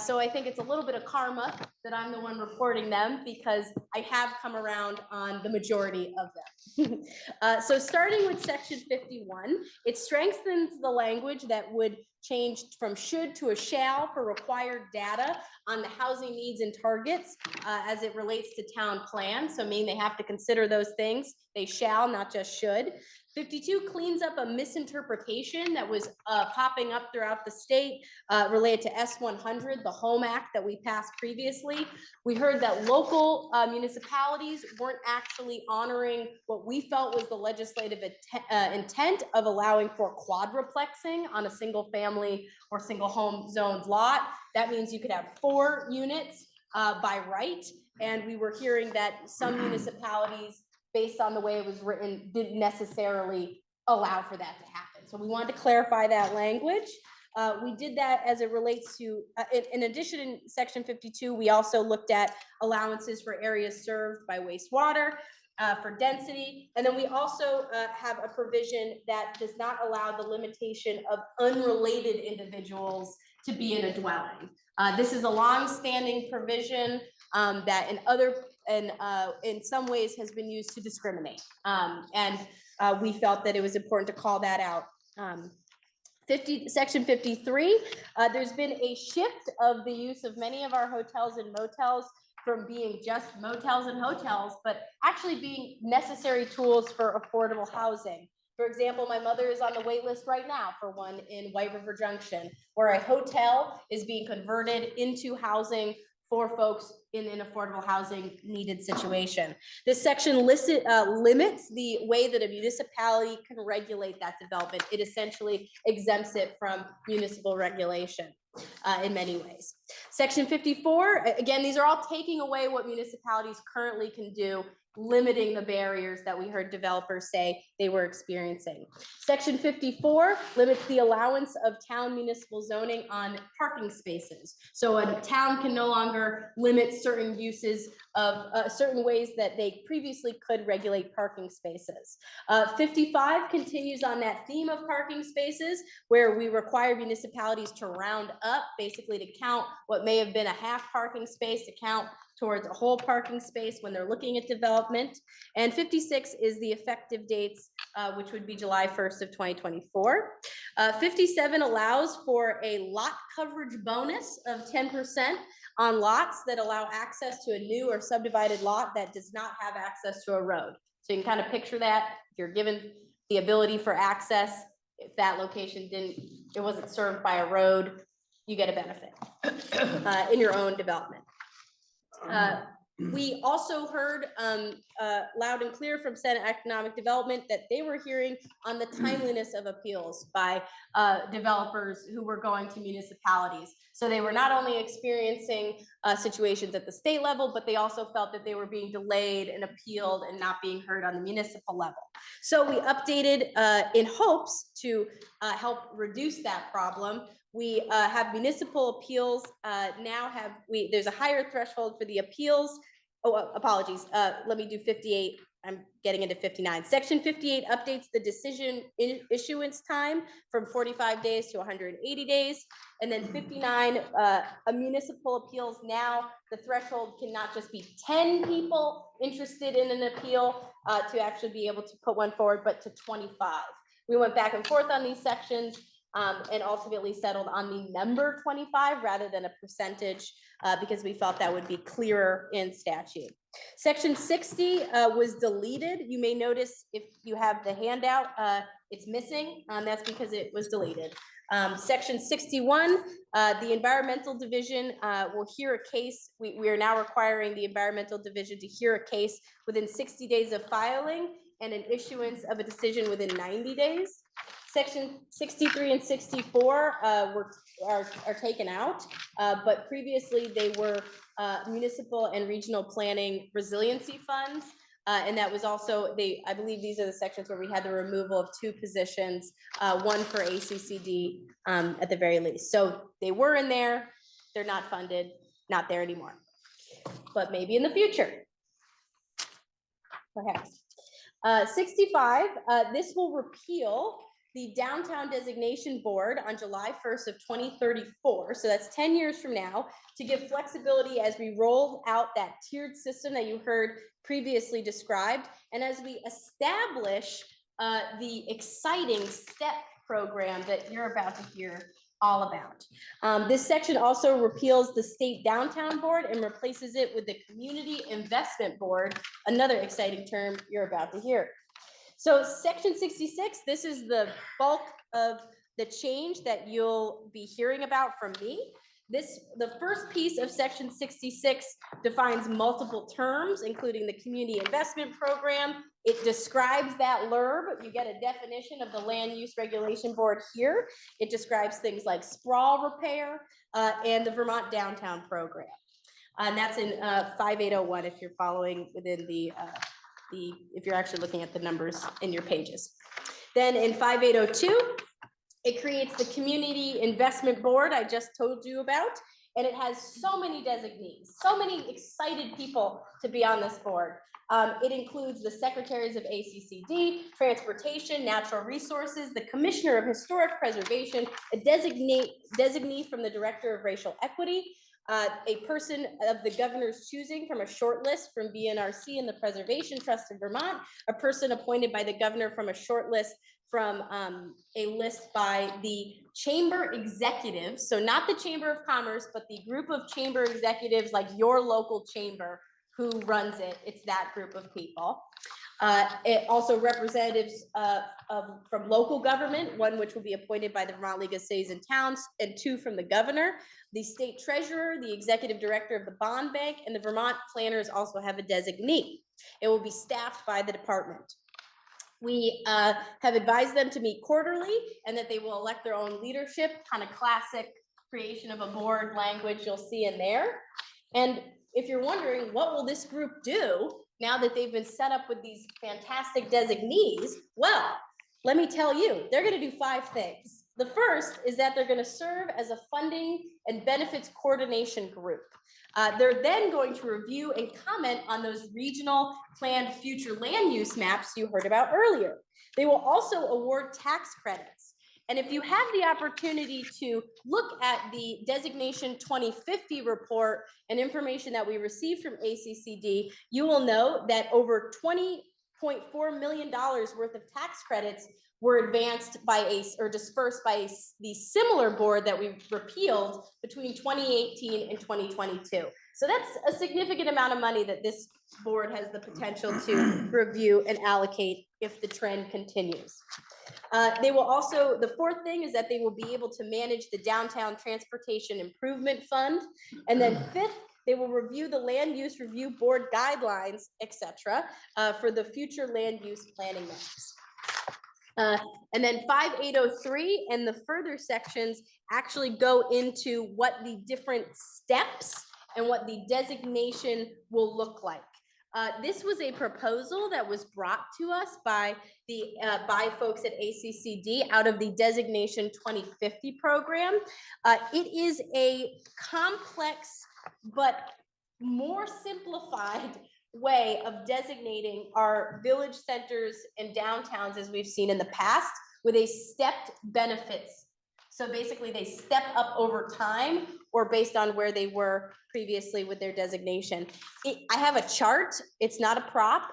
So I think it's a little bit of karma that I'm the one reporting them, because I have come around on the majority of them. So starting with section 51, it strengthens the language that would change from should to a shall for required data on the housing needs and targets as it relates to town plan. So meaning they have to consider those things. They shall, not just should. 52 cleans up a misinterpretation that was popping up throughout the state related to S100, the Home Act that we passed previously. We heard that local municipalities weren't actually honoring what we felt was the legislative intent of allowing for quadruplexing on a single family or single home zoned lot. That means you could have 4 units by right. And we were hearing that some municipalities, based on the way it was written, didn't necessarily allow for that to happen. So we wanted to clarify that language. We did that as it relates to, in addition, in section 52, we also looked at allowances for areas served by wastewater, for density. And then we also have a provision that does not allow the limitation of unrelated individuals to be in a dwelling. This is a long-standing provision that in some ways has been used to discriminate. We felt that it was important to call that out. Section 53, there's been a shift of the use of many of our hotels and motels from being just motels and hotels, but actually being necessary tools for affordable housing. For example, my mother is on the wait list right now for one in White River Junction, where a hotel is being converted into housing for folks in an affordable housing needed situation. This section limits the way that a municipality can regulate that development. It essentially exempts it from municipal regulation in many ways. Section 54, again, these are all taking away what municipalities currently can do, limiting the barriers that we heard developers say they were experiencing. Section 54 limits the allowance of town municipal zoning on parking spaces. So a town can no longer limit certain uses of certain ways that they previously could regulate parking spaces. 55 continues on that theme of parking spaces, where we require municipalities to round up, basically to count what may have been a half parking space to count towards a whole parking space when they're looking at development. And 56 is the effective dates, which would be July 1st of 2024. 57 allows for a lot coverage bonus of 10% on lots that allow access to a new or subdivided lot that does not have access to a road. So you can kind of picture that. If you're given the ability for access, if that location it wasn't served by a road, you get a benefit in your own development. We also heard loud and clear from Senate Economic Development that they were hearing on the timeliness of appeals by developers who were going to municipalities. So they were not only experiencing situations at the state level, but they also felt that they were being delayed and appealed and not being heard on the municipal level. So we updated in hopes to help reduce that problem. We have municipal appeals there's a higher threshold for the appeals. Oh, apologies. Let me do 58. I'm getting into 59. Section 58 updates the decision issuance time from 45 days to 180 days. And then 59, a municipal appeals now, the threshold cannot just be 10 people interested in an appeal to actually be able to put one forward, but to 25. We went back and forth on these sections. And ultimately settled on the number 25 rather than a percentage because we felt that would be clearer in statute. Section 60 was deleted. You may notice if you have the handout, it's missing. That's because it was deleted. Section 61, the environmental division will hear a case. We are now requiring the environmental division to hear a case within 60 days of filing and an issuance of a decision within 90 days. Section 63 and 64 are taken out, but previously they were municipal and regional planning resiliency funds. And that was also, I believe these are the sections where we had the removal of 2 positions, one for ACCD at the very least. So they were in there, they're not funded, not there anymore, but maybe in the future, perhaps. 65, this will repeal the Downtown Designation Board on July 1st of 2034. So that's 10 years from now, to give flexibility as we roll out that tiered system that you heard previously described. And as we establish the exciting STEP program that you're about to hear all about. This section also repeals the State Downtown Board and replaces it with the Community Investment Board, another exciting term you're about to hear. So section 66, this is the bulk of the change that you'll be hearing about from me. The first piece of section 66 defines multiple terms, including the Community Investment Program. It describes that LURB. You get a definition of the Land Use Regulation Board here. It describes things like sprawl repair and the Vermont Downtown Program. And that's in 5801 if you're following within if you're actually looking at the numbers in your pages. Then in 5802, it creates the Community Investment Board I just told you about. And it has so many designees, so many excited people to be on this board. It includes the secretaries of ACCD, Transportation, Natural Resources, the Commissioner of Historic Preservation, a designee from the Director of Racial Equity, a person of the governor's choosing from a short list from BNRC and the Preservation Trust of Vermont, a person appointed by the governor from a short list from a list by the chamber executives, so not the Chamber of Commerce, but the group of chamber executives like your local chamber who runs it. It's that group of people. It also representatives from local government, one which will be appointed by the Vermont League of Cities and Towns, and two from the governor. The state treasurer, the executive director of the bond bank, and the Vermont planners also have a designee. It will be staffed by the department. We have advised them to meet quarterly and that they will elect their own leadership, kind of classic creation of a board language you'll see in there. And if you're wondering, what will this group do now that they've been set up with these fantastic designees? Well, let me tell you, they're going to do 5 things. The first is that they're going to serve as a funding and benefits coordination group. They're then going to review and comment on those regional planned future land use maps you heard about earlier. They will also award tax credits. And if you have the opportunity to look at the Designation 2050 report and information that we received from ACCD, you will know that over $20.4 million worth of tax credits were advanced by or dispersed by the similar board that we repealed between 2018 and 2022. So that's a significant amount of money that this board has the potential to review and allocate if the trend continues. They will also, the fourth thing is that they will be able to manage the Downtown Transportation Improvement Fund. And then fifth, they will review the Land Use Review Board guidelines, etc., for the future land use planning maps. And then 5803 and the further sections actually go into what the different steps and what the designation will look like. This was a proposal that was brought to us by folks at ACCD out of the Designation 2050 program. It is a complex but more simplified way of designating our village centers and downtowns as we've seen in the past with a stepped benefits. So basically they step up over time or based on where they were previously with their designation. I have a chart. It's not a prop.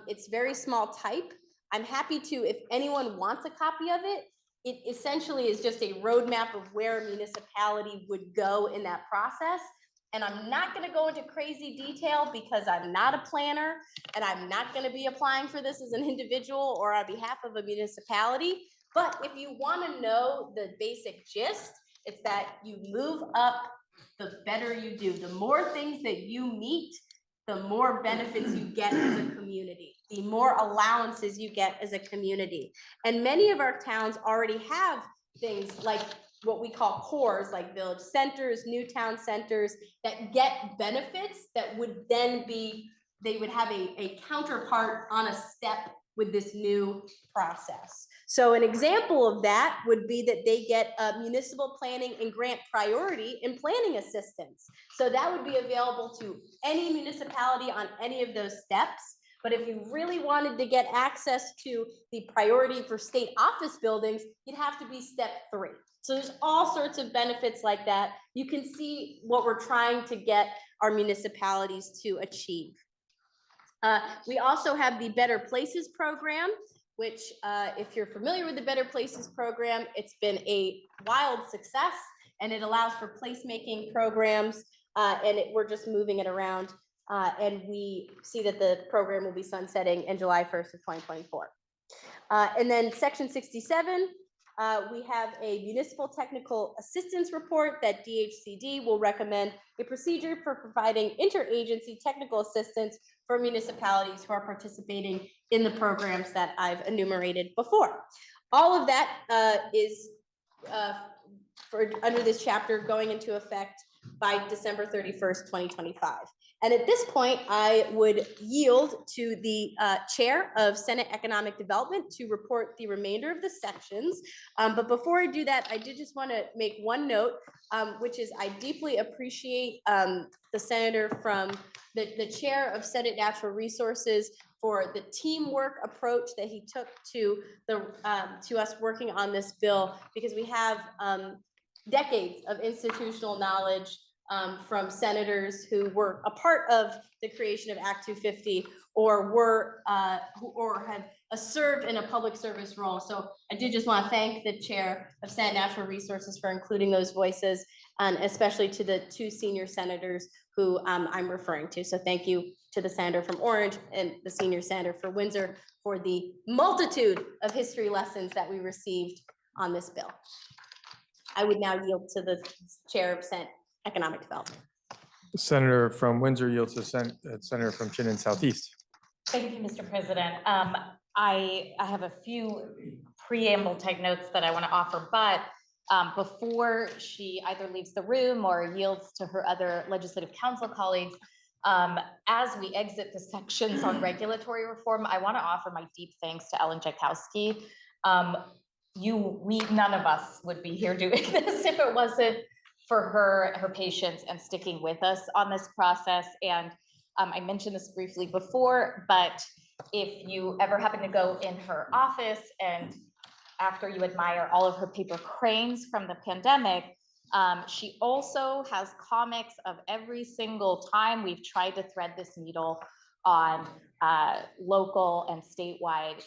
It's very small type. I'm happy to, if anyone wants a copy of it, it essentially is just a roadmap of where a municipality would go in that process. And I'm not going to go into crazy detail because I'm not a planner and I'm not going to be applying for this as an individual or on behalf of a municipality. But if you want to know the basic gist, it's that you move up, the better you do. The more things that you meet, the more benefits you get as a community, the more allowances you get as a community. And many of our towns already have things like what we call cores, like village centers, new town centers, that get benefits that would then be, they would have a counterpart on a step with this new process. So an example of that would be that they get municipal planning and grant priority and planning assistance. So that would be available to any municipality on any of those steps. But if you really wanted to get access to the priority for state office buildings, you'd have to be step 3. So there's all sorts of benefits like that. You can see what we're trying to get our municipalities to achieve. We also have the Better Places program, which if you're familiar with the Better Places program, it's been a wild success and it allows for placemaking programs and we're just moving it around. And we see that the program will be sunsetting in July 1st of 2024. And then section 67, we have a municipal technical assistance report that DHCD will recommend a procedure for providing interagency technical assistance for municipalities who are participating in the programs that I've enumerated before. All of that is under this chapter going into effect by December 31st, 2025. And at this point, I would yield to the Chair of Senate Economic Development to report the remainder of the sections. But before I do that, I did just want to make one note, which is I deeply appreciate the senator from the Chair of Senate Natural Resources for the teamwork approach that he took to us working on this bill, because we have decades of institutional knowledge from senators who were a part of the creation of Act 250 or were or had served in a public service role. So I do just want to thank the Chair of Senate Natural Resources for including those voices, and especially to the two senior senators who I'm referring to. So thank you to the senator from Orange and the senior senator for Windsor for the multitude of history lessons that we received on this bill. I would now yield to the Chair of Senate Economic Development. The Senator from Windsor yields to Senator from Chittenden Southeast. Thank you, Mr. President. I have a few preamble type notes that I want to offer, but before she either leaves the room or yields to her other legislative council colleagues, as we exit the sections on regulatory reform, I want to offer my deep thanks to Ellen Jakowski. None of us would be here doing this if it wasn't for her patience and sticking with us on this process. And I mentioned this briefly before, but if you ever happen to go in her office and after you admire all of her paper cranes from the pandemic, she also has comics of every single time we've tried to thread this needle on local and statewide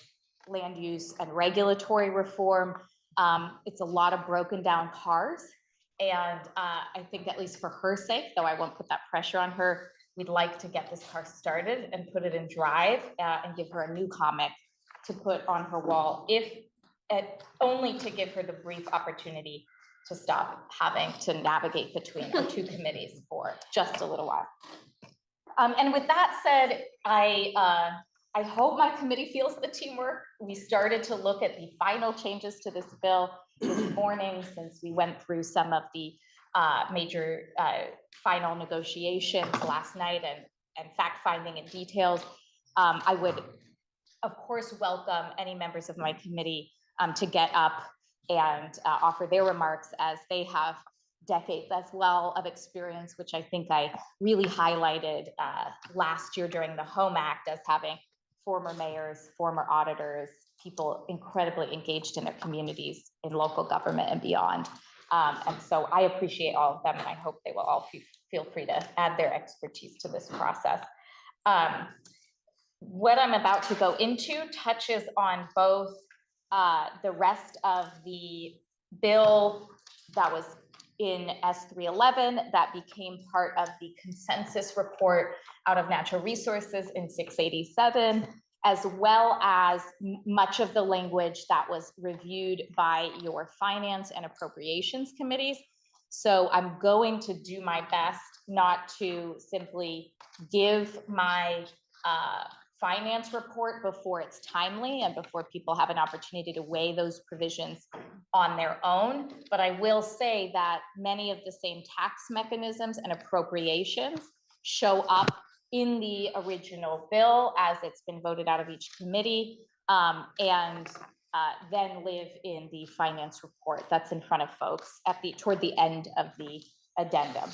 land use and regulatory reform. It's a lot of broken down cars. And I think, at least for her sake, though I won't put that pressure on her, we'd like to get this car started and put it in drive and give her a new comic to put on her wall, only to give her the brief opportunity to stop having to navigate between the two committees for just a little while. And with that said, I hope my committee feels the teamwork. We started to look at the final changes to this bill this morning, since we went through some of the major final negotiations last night and fact-finding and details. I would, of course, welcome any members of my committee to get up and offer their remarks, as they have decades as well of experience, which I think I really highlighted last year during the HOME Act, as having former mayors, former auditors, people incredibly engaged in their communities, in local government and beyond. And so I appreciate all of them, and I hope they will all feel free to add their expertise to this process. What I'm about to go into touches on both the rest of the bill that was in S311 that became part of the consensus report out of Natural Resources in 687, as well as much of the language that was reviewed by your Finance and Appropriations committees. So I'm going to do my best not to simply give my finance report before it's timely and before people have an opportunity to weigh those provisions on their own. But I will say that many of the same tax mechanisms and appropriations show up in the original bill as it's been voted out of each committee, and then live in the finance report that's in front of folks toward the end of the addendum.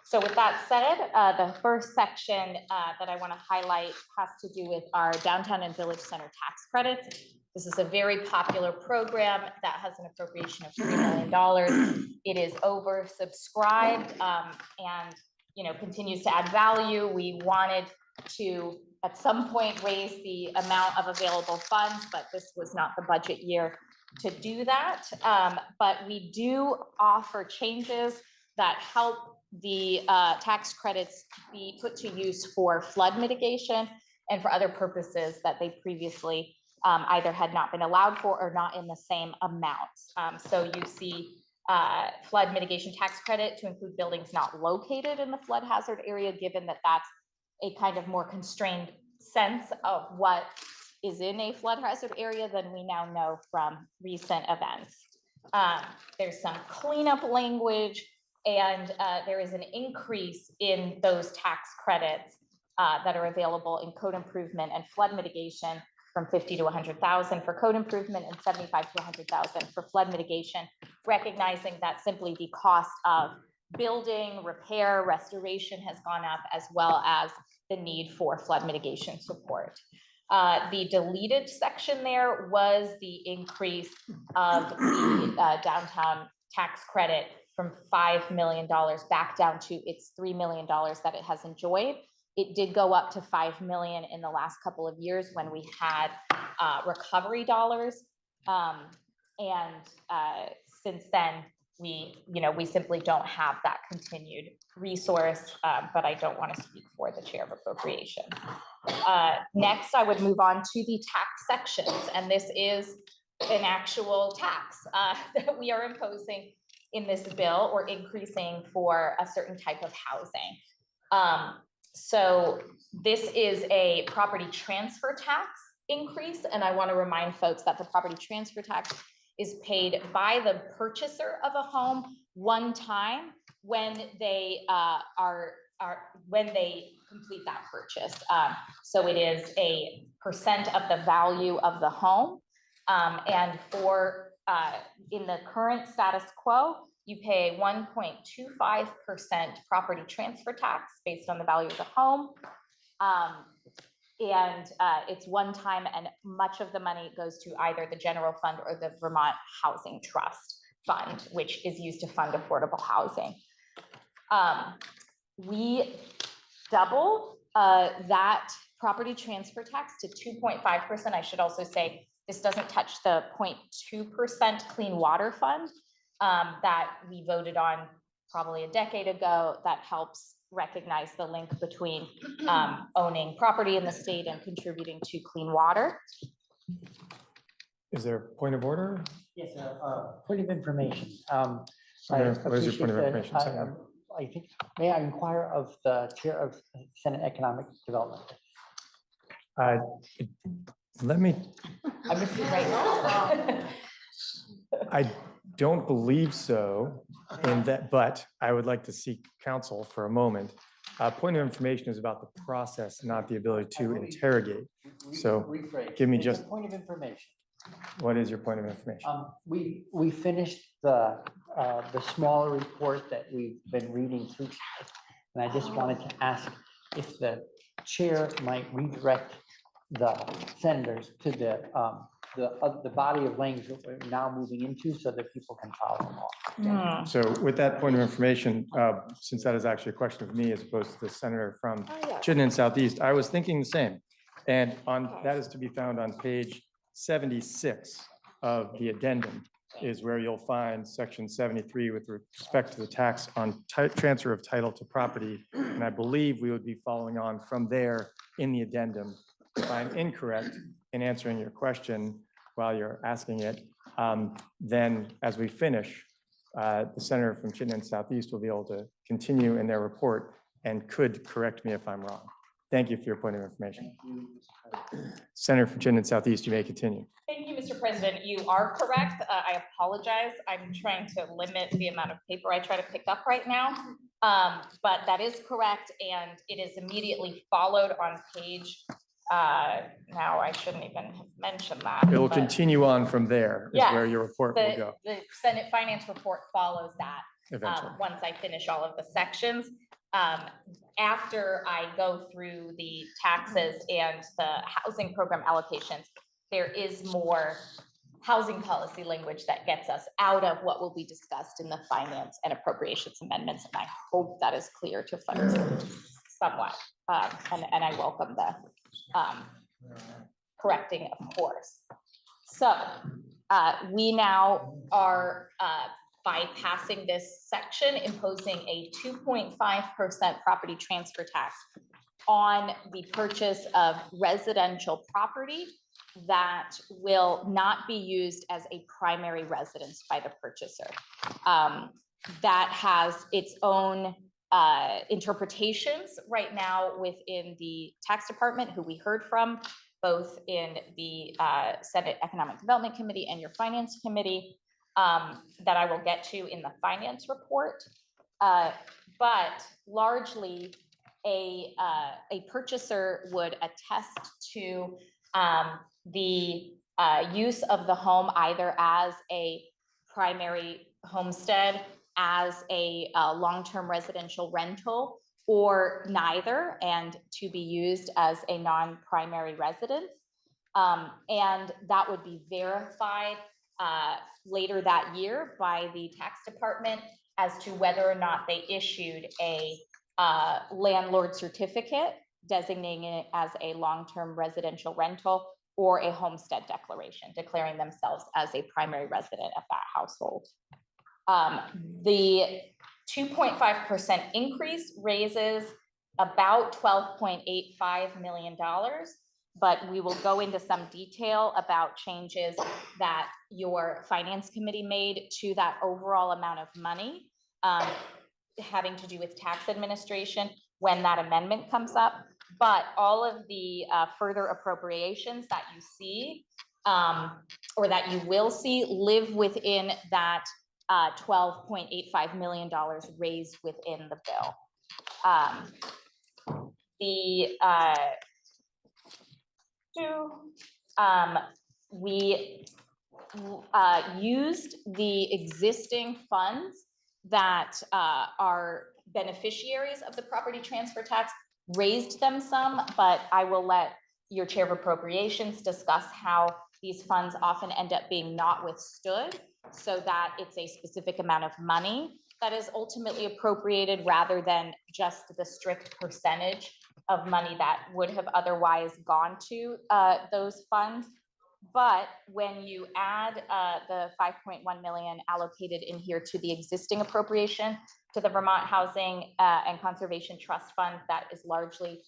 So with that said, the first section that I want to highlight has to do with our downtown and village center tax credits. This is a very popular program that has an appropriation of $3 million. It is oversubscribed and continues to add value. We wanted to, at some point, raise the amount of available funds, but this was not the budget year to do that. But we do offer changes that help the tax credits be put to use for flood mitigation and for other purposes that they previously either had not been allowed for or not in the same amounts. So you see flood mitigation tax credit to include buildings not located in the flood hazard area, given that that's a kind of more constrained sense of what is in a flood hazard area than we now know from recent events. There's some cleanup language And there is an increase in those tax credits that are available in code improvement and flood mitigation from 50 to 100,000 for code improvement and 75 to 100,000 for flood mitigation, recognizing that simply the cost of building, repair, restoration has gone up, as well as the need for flood mitigation support. The deleted section there was the increase of the downtown tax credit from $5 million back down to its $3 million that it has enjoyed. It did go up to 5 million in the last couple of years when we had recovery dollars. Since then, we simply don't have that continued resource, but I don't want to speak for the chair of appropriation. Next, I would move on to the tax sections, and this is an actual tax that we are imposing in this bill or increasing for a certain type of housing. So this is a property transfer tax increase, and I want to remind folks that the property transfer tax is paid by the purchaser of a home one time when they when they complete that purchase. So it is a percent of the value of the home, and for in the current status quo, you pay 1.25% property transfer tax based on the value of the home. It's one time, and much of the money goes to either the general fund or the Vermont Housing Trust Fund, which is used to fund affordable housing. We doubled that property transfer tax to 2.5%. I should also say this doesn't touch the 0.2% clean water fund that we voted on probably a decade ago, that helps recognize the link between owning property in the state and contributing to clean water. Is there a point of order? Yes, point of information. What is your point of information? Second. I think, may I inquire of the chair of Senate Economic Development? Let me, I'm just right. I don't believe so in that, but I would like to seek counsel for a moment. Point of information is about the process, not the ability to interrogate. So Rephrase. give me It's a just- point of information. What is your point of information? We finished the smaller report that we've been reading through. And I just wanted to ask if the chair might redirect the senators to the body of language that we're now moving into so that people can follow along. So with that point of information, since that is actually a question of me as opposed to the senator from Chittenden Southeast, I was thinking the same. And that is to be found on page 76 of the addendum, is where you'll find section 73 with respect to the tax on transfer of title to property. And I believe we would be following on from there in the addendum. If I'm incorrect in answering your question while you're asking it, then as we finish, the senator from Chittenden Southeast will be able to continue in their report and could correct me if I'm wrong. Thank you for your point of information. Senator from Chittenden Southeast, you may continue. Thank you, Mr. President. You are correct. I apologize. I'm trying to limit the amount of paper I try to pick up right now. But that is correct, and it is immediately followed on page, now I shouldn't even have mentioned that. It will but- continue on from there is where Yes, your report will go The Senate Finance report follows that. eventually. Once I finish all of the sections. After I go through the taxes and the housing program allocations, there is more housing policy language that gets us out of what will be discussed in the finance and appropriations amendments. And I hope that is clear to folks somewhat. And I welcome the correcting, of course. So we now are bypassing this section, imposing a 2.5% property transfer tax on the purchase of residential property that will not be used as a primary residence by the purchaser. That has its own interpretations right now within the tax department, who we heard from, both in the Senate Economic Development Committee and your Finance Committee. That I will get to in the finance report. But largely, a purchaser would attest to the use of the home either as a primary homestead, as a long-term residential rental, or neither, and to be used as a non-primary residence. And that would be verified later that year by the tax department as to whether or not they issued a landlord certificate designating it as a long-term residential rental or a homestead declaration declaring themselves as a primary resident of that household. The 2.5% increase raises about $12.85 million, but we will go into some detail about changes that your finance committee made to that overall amount of money having to do with tax administration when that amendment comes up. But all of the further appropriations that you see or that you will see live within that $12.85 million raised within the bill. We used the existing funds that are beneficiaries of the property transfer tax, raised them some, but I will let your chair of appropriations discuss how these funds often end up being not withstood, so that it's a specific amount of money that is ultimately appropriated rather than just the strict percentage of money that would have otherwise gone to those funds. But when you add the 5.1 million allocated in here to the existing appropriation to the Vermont Housing and Conservation Trust Fund, that is largely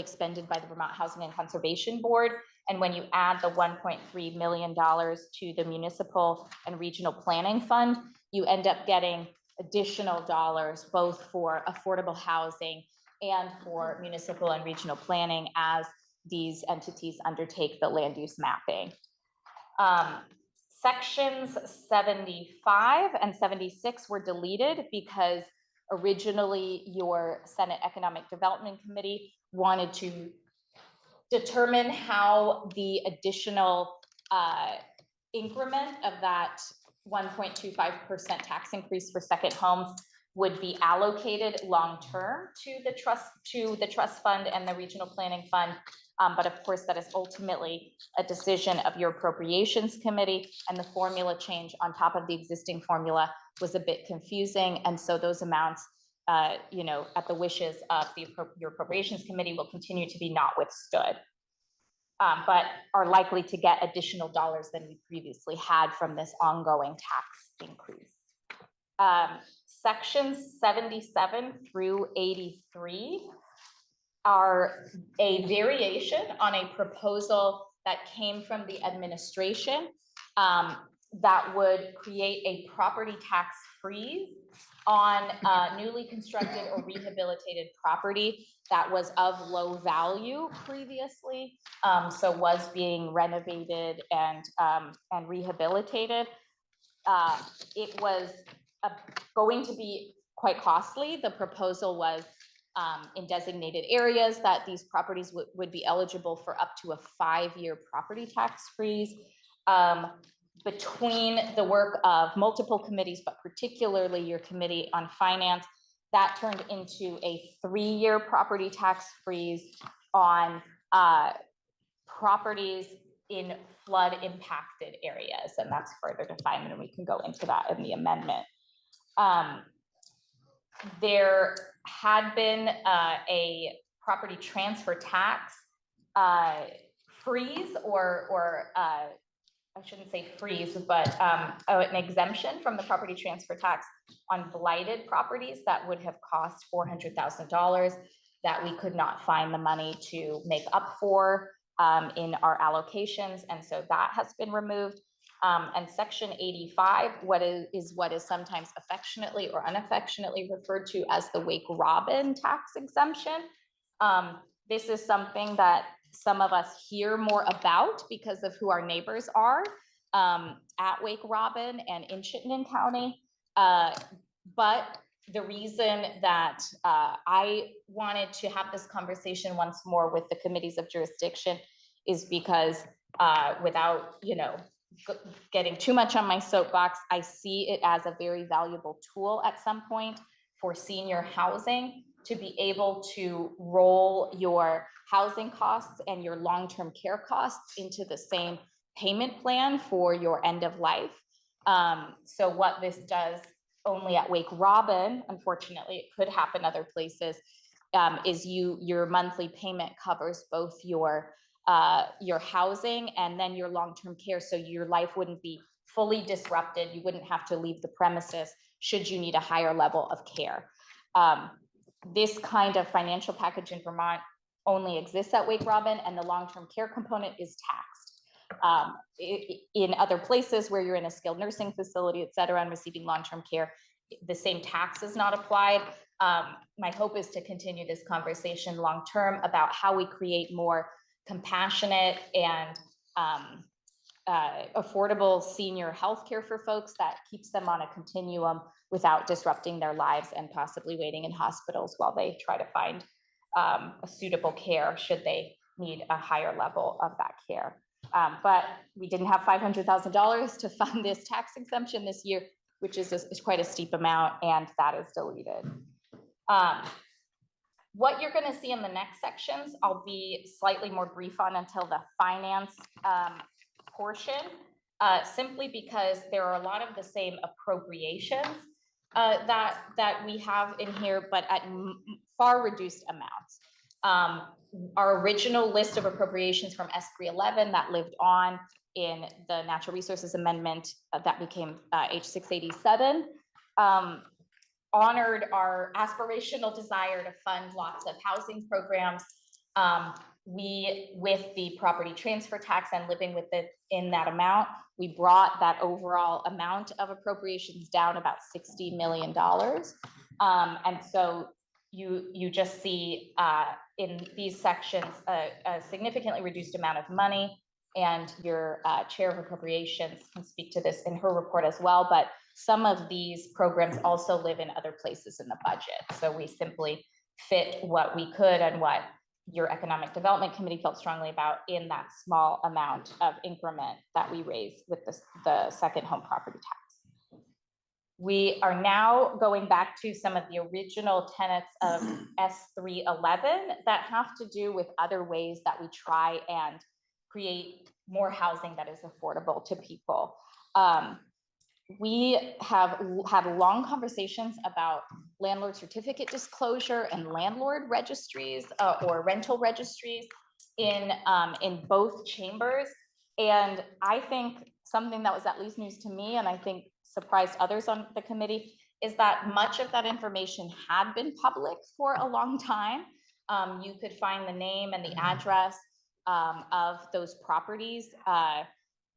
expended by the Vermont Housing and Conservation Board, and when you add the $1.3 million to the Municipal and Regional Planning Fund, you end up getting additional dollars both for affordable housing and for municipal and regional planning as these entities undertake the land use mapping. Sections 75 and 76 were deleted because originally your Senate Economic Development Committee wanted to determine how the additional increment of that 1.25% tax increase for second homes would be allocated long-term to the trust fund and the regional planning fund. But of course, that is ultimately a decision of your appropriations committee, and the formula change on top of the existing formula was a bit confusing. And so those amounts, at the wishes of your appropriations committee, will continue to be not withstood, but are likely to get additional dollars than we previously had from this ongoing tax increase. Sections 77 through 83 are a variation on a proposal that came from the administration that would create a property tax freeze on newly constructed or rehabilitated property that was of low value previously, so was being renovated and rehabilitated. It was going to be quite costly. The proposal was in designated areas that these properties would be eligible for up to a 5-year property tax freeze. Between the work of multiple committees, but particularly your Committee on Finance, that turned into a 3-year property tax freeze on properties in flood impacted areas. And that's further defined, and we can go into that in the amendment. There had been a property transfer tax freeze, or I shouldn't say freeze, but an exemption from the property transfer tax on blighted properties that would have cost $400,000 that we could not find the money to make up for in our allocations. And so that has been removed. And Section 85, what is sometimes affectionately or unaffectionately referred to as the Wake Robin tax exemption. This is something that some of us hear more about because of who our neighbors are at Wake Robin and in Chittenden County. But the reason that I wanted to have this conversation once more with the committees of jurisdiction is because without, getting too much on my soapbox, I see it as a very valuable tool at some point for senior housing to be able to roll your housing costs and your long-term care costs into the same payment plan for your end of life. So what this does only at Wake Robin, unfortunately, it could happen other places, is your monthly payment covers both your housing and then your long-term care. So your life wouldn't be fully disrupted. You wouldn't have to leave the premises should you need a higher level of care. This kind of financial package in Vermont only exists at Wake Robin, and the long-term care component is taxed. In other places where you're in a skilled nursing facility, et cetera, and receiving long-term care, the same tax is not applied. My hope is to continue this conversation long-term about how we create more compassionate and affordable senior healthcare for folks that keeps them on a continuum without disrupting their lives and possibly waiting in hospitals while they try to find a suitable care should they need a higher level of that care. But we didn't have $500,000 to fund this tax exemption this year, which is quite a steep amount, and that is deleted. What you're going to see in the next sections, I'll be slightly more brief on until the finance portion, simply because there are a lot of the same appropriations that we have in here, but at far reduced amounts. Our original list of appropriations from S311 that lived on in the Natural Resources Amendment that became H687 honored our aspirational desire to fund lots of housing programs. We, with the property transfer tax and living within that amount, we brought that overall amount of appropriations down about $60 million. And so you just see in these sections a significantly reduced amount of money, and your chair of appropriations can speak to this in her report as well, but some of these programs also live in other places in the budget. So we simply fit what we could and what your Economic Development Committee felt strongly about in that small amount of increment that we raised with the second home property tax. We are now going back to some of the original tenets of S311 that have to do with other ways that we try and create more housing that is affordable to people. We have had long conversations about landlord certificate disclosure and landlord registries or rental registries in both chambers. And I think something that was at least news to me, and I think surprised others on the committee, is that much of that information had been public for a long time. You could find the name and the address of those properties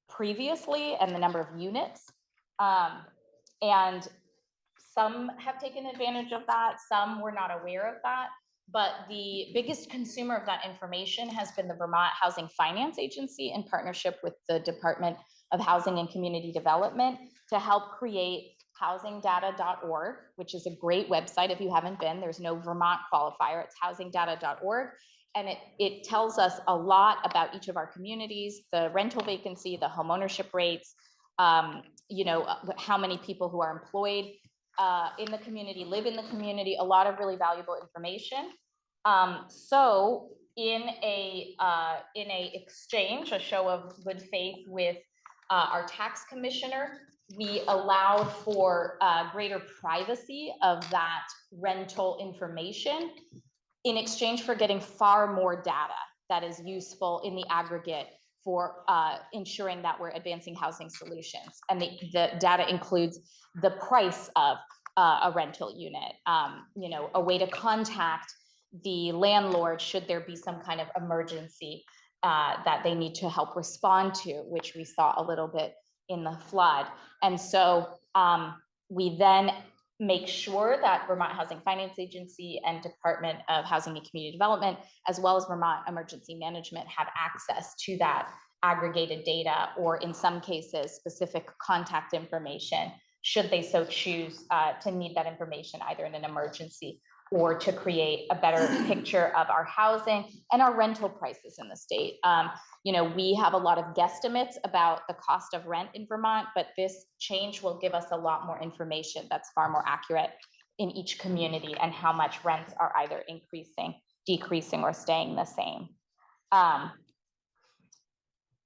previously and the number of units. And some have taken advantage of that, some were not aware of that, but the biggest consumer of that information has been the Vermont Housing Finance Agency in partnership with the Department of Housing and Community Development to help create housingdata.org, which is a great website. If you haven't been, there's no Vermont qualifier, it's housingdata.org. And it tells us a lot about each of our communities, the rental vacancy, the home ownership rates, how many people who are employed in the community, live in the community, a lot of really valuable information. So in a exchange, a show of good faith with our tax commissioner, we allowed for greater privacy of that rental information in exchange for getting far more data that is useful in the aggregate for ensuring that we're advancing housing solutions. And the data includes the price of a rental unit, a way to contact the landlord should there be some kind of emergency that they need to help respond to, which we saw a little bit in the flood. And so we then make sure that Vermont Housing Finance Agency and Department of Housing and Community Development, as well as Vermont Emergency Management, have access to that aggregated data, or in some cases, specific contact information should they so choose to need that information either in an emergency or to create a better picture of our housing and our rental prices in the state. You know, we have a lot of guesstimates about the cost of rent in Vermont, but this change will give us a lot more information that's far more accurate in each community and how much rents are either increasing, decreasing, or staying the same.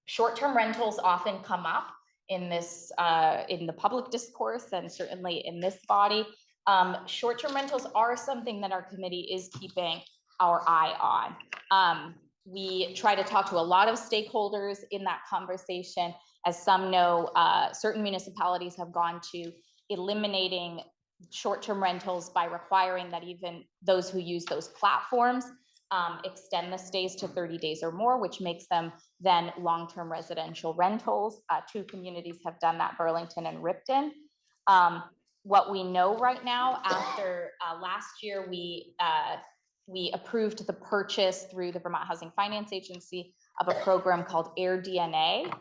Short-term rentals often come up in this, in the public discourse and certainly in this body. Short-term rentals are something that our committee is keeping our eye on. We try to talk to a lot of stakeholders in that conversation. As some know, certain municipalities have gone to eliminating short-term rentals by requiring that even those who use those platforms extend the stays to 30 days or more, which makes them then long-term residential rentals. 2 communities have done that, Burlington and Ripton. What we know right now, after last year, we approved the purchase through the Vermont Housing Finance Agency of a program called AirDNA,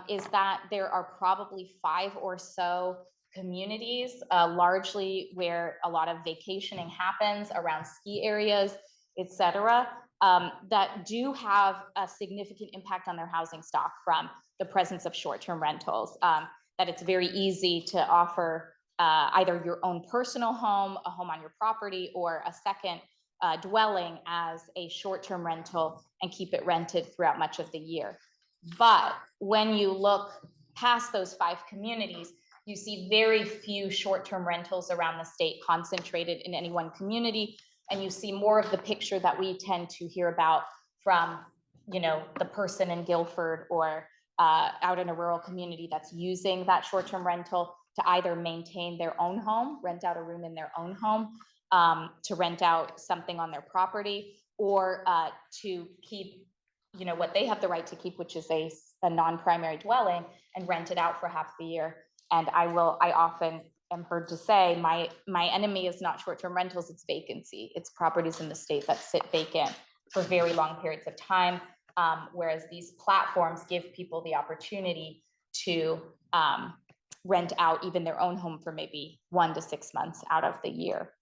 is that there are probably 5 or so communities, largely where a lot of vacationing happens around ski areas, et cetera, that do have a significant impact on their housing stock from the presence of short-term rentals, that it's very easy to offer either your own personal home, a home on your property, or a second dwelling as a short-term rental and keep it rented throughout much of the year. But when you look past those 5 communities, you see very few short-term rentals around the state concentrated in any one community. And you see more of the picture that we tend to hear about from, you know, the person in Guilford or out in a rural community that's using that short-term rental to either maintain their own home, rent out a room in their own home, to rent out something on their property, or to keep, you know, what they have the right to keep, which is a non-primary dwelling, and rent it out for half the year. And I often am heard to say, my enemy is not short-term rentals, it's vacancy. It's properties in the state that sit vacant for very long periods of time, whereas these platforms give people the opportunity to rent out even their own home for maybe 1 to 6 months out of the year.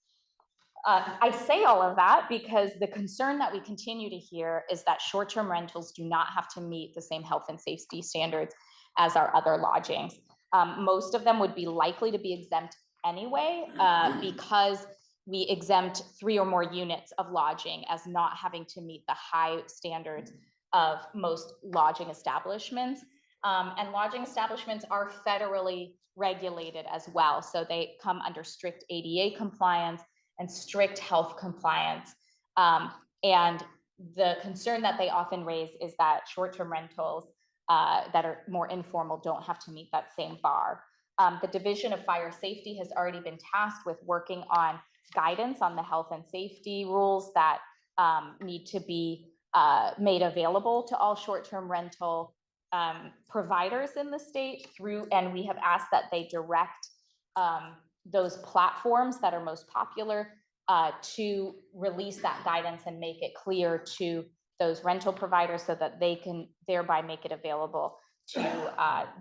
I say all of that because the concern that we continue to hear is that short-term rentals do not have to meet the same health and safety standards as our other lodgings. Most of them would be likely to be exempt anyway, because we exempt 3 or more units of lodging as not having to meet the high standards of most lodging establishments. And lodging establishments are federally regulated as well. So they come under strict ADA compliance and strict health compliance. And the concern that they often raise is that short-term rentals that are more informal don't have to meet that same bar. The Division of Fire Safety has already been tasked with working on guidance on the health and safety rules that need to be made available to all short-term rental providers in the state through, and we have asked that they direct those platforms that are most popular to release that guidance and make it clear to those rental providers so that they can thereby make it available to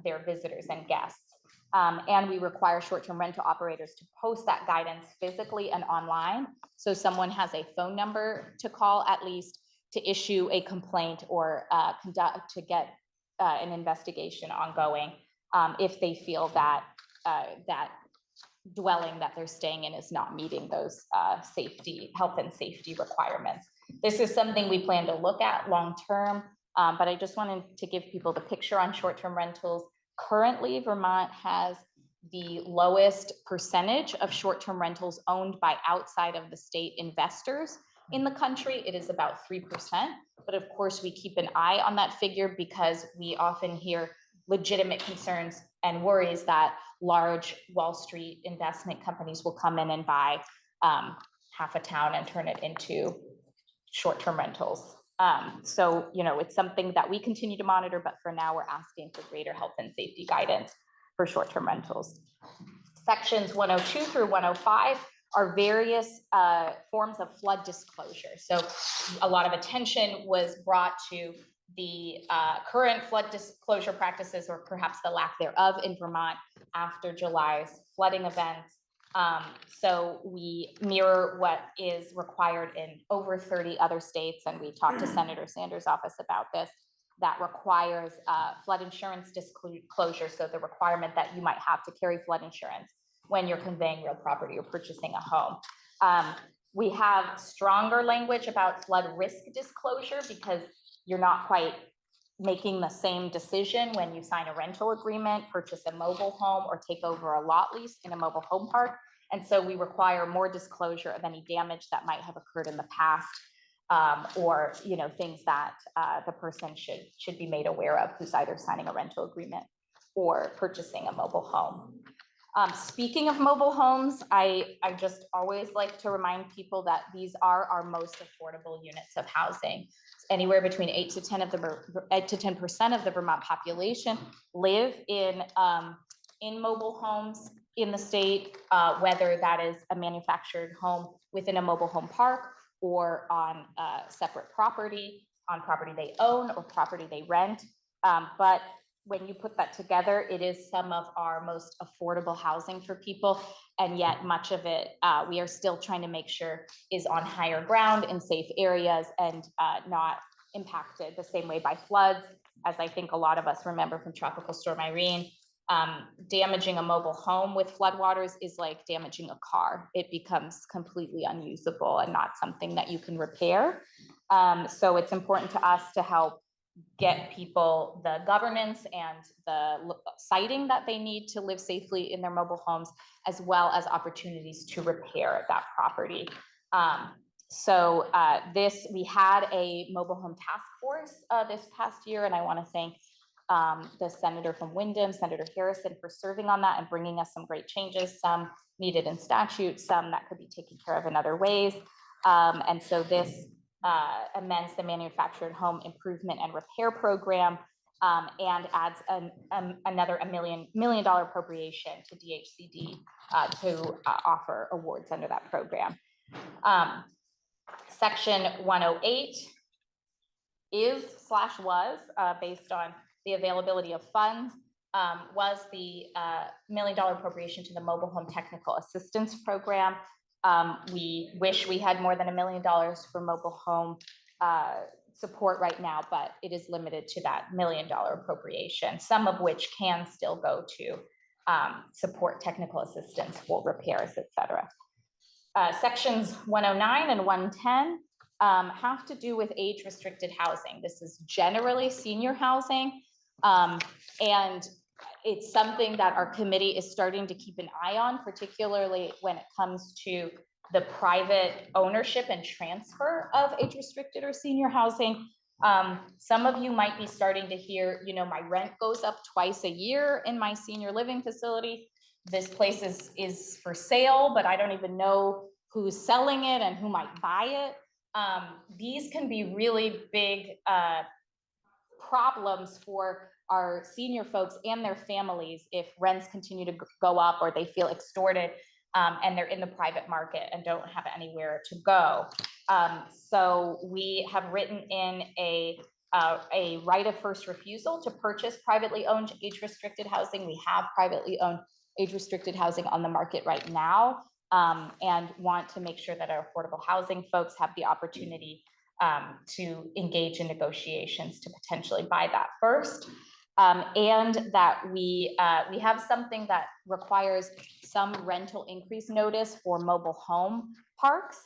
their visitors and guests. And we require short-term rental operators to post that guidance physically and online. So someone has a phone number to call at least to issue a complaint or to get an investigation ongoing if they feel that that dwelling that they're staying in is not meeting those health and safety requirements. This is something we plan to look at long-term, but I just wanted to give people the picture on short-term rentals. Currently, Vermont has the lowest percentage of short-term rentals owned by outside of the state investors in the country. It is about 3%, but of course we keep an eye on that figure because we often hear legitimate concerns and worries that large Wall Street investment companies will come in and buy half a town and turn it into short-term rentals. So, you know, it's something that we continue to monitor, but for now we're asking for greater health and safety guidance for short-term rentals. Sections 102 through 105 are various forms of flood disclosure. So a lot of attention was brought to the current flood disclosure practices, or perhaps the lack thereof in Vermont, after July's flooding events. So we mirror what is required in over 30 other states, and we talked to Senator Sanders' office about this, that requires flood insurance disclosure. So the requirement that you might have to carry flood insurance when you're conveying real property or purchasing a home. We have stronger language about flood risk disclosure because you're not quite making the same decision when you sign a rental agreement, purchase a mobile home, or take over a lot lease in a mobile home park. And so we require more disclosure of any damage that might have occurred in the past, or things that the person should be made aware of who's either signing a rental agreement or purchasing a mobile home. Speaking of mobile homes, I just always like to remind people that these are our most affordable units of housing. Anywhere between 8 to 10% of the Vermont population live in mobile homes in the state, whether that is a manufactured home within a mobile home park or on separate property, on property they own or property they rent. But when you put that together, it is some of our most affordable housing for people. And yet much of it, we are still trying to make sure is on higher ground in safe areas and not impacted the same way by floods. As I think a lot of us remember from Tropical Storm Irene, damaging a mobile home with floodwaters is like damaging a car. It becomes completely unusable and not something that you can repair. So it's important to us to help get people the governance and the siting that they need to live safely in their mobile homes, as well as opportunities to repair that property. We had a mobile home task force this past year, and I want to thank the senator from Windham, Senator Harrison, for serving on that and bringing us some great changes, some needed in statute, some that could be taken care of in other ways. And so this amends the manufactured home improvement and repair program, and adds another $1 million appropriation to DHCD to offer awards under that program. Section 108 was based on the availability of funds, was the $1 million appropriation to the mobile home technical assistance program. We wish we had more than $1 million for mobile home support right now, but it is limited to that $1 million appropriation, some of which can still go to support technical assistance for repairs, et cetera. Sections 109 and 110 have to do with age-restricted housing. This is generally senior housing, and it's something that our committee is starting to keep an eye on, particularly when it comes to the private ownership and transfer of age-restricted or senior housing. Some of you might be starting to hear, my rent goes up twice a year in my senior living facility. This place is for sale, but I don't even know who's selling it and who might buy it. These can be really big problems for our senior folks and their families if rents continue to go up or they feel extorted, and they're in the private market and don't have anywhere to go. So we have written in a right of first refusal to purchase privately owned age-restricted housing. We have privately owned age-restricted housing on the market right now, and want to make sure that our affordable housing folks have the opportunity to engage in negotiations to potentially buy that first. And that we have something that requires some rental increase notice for mobile home parks,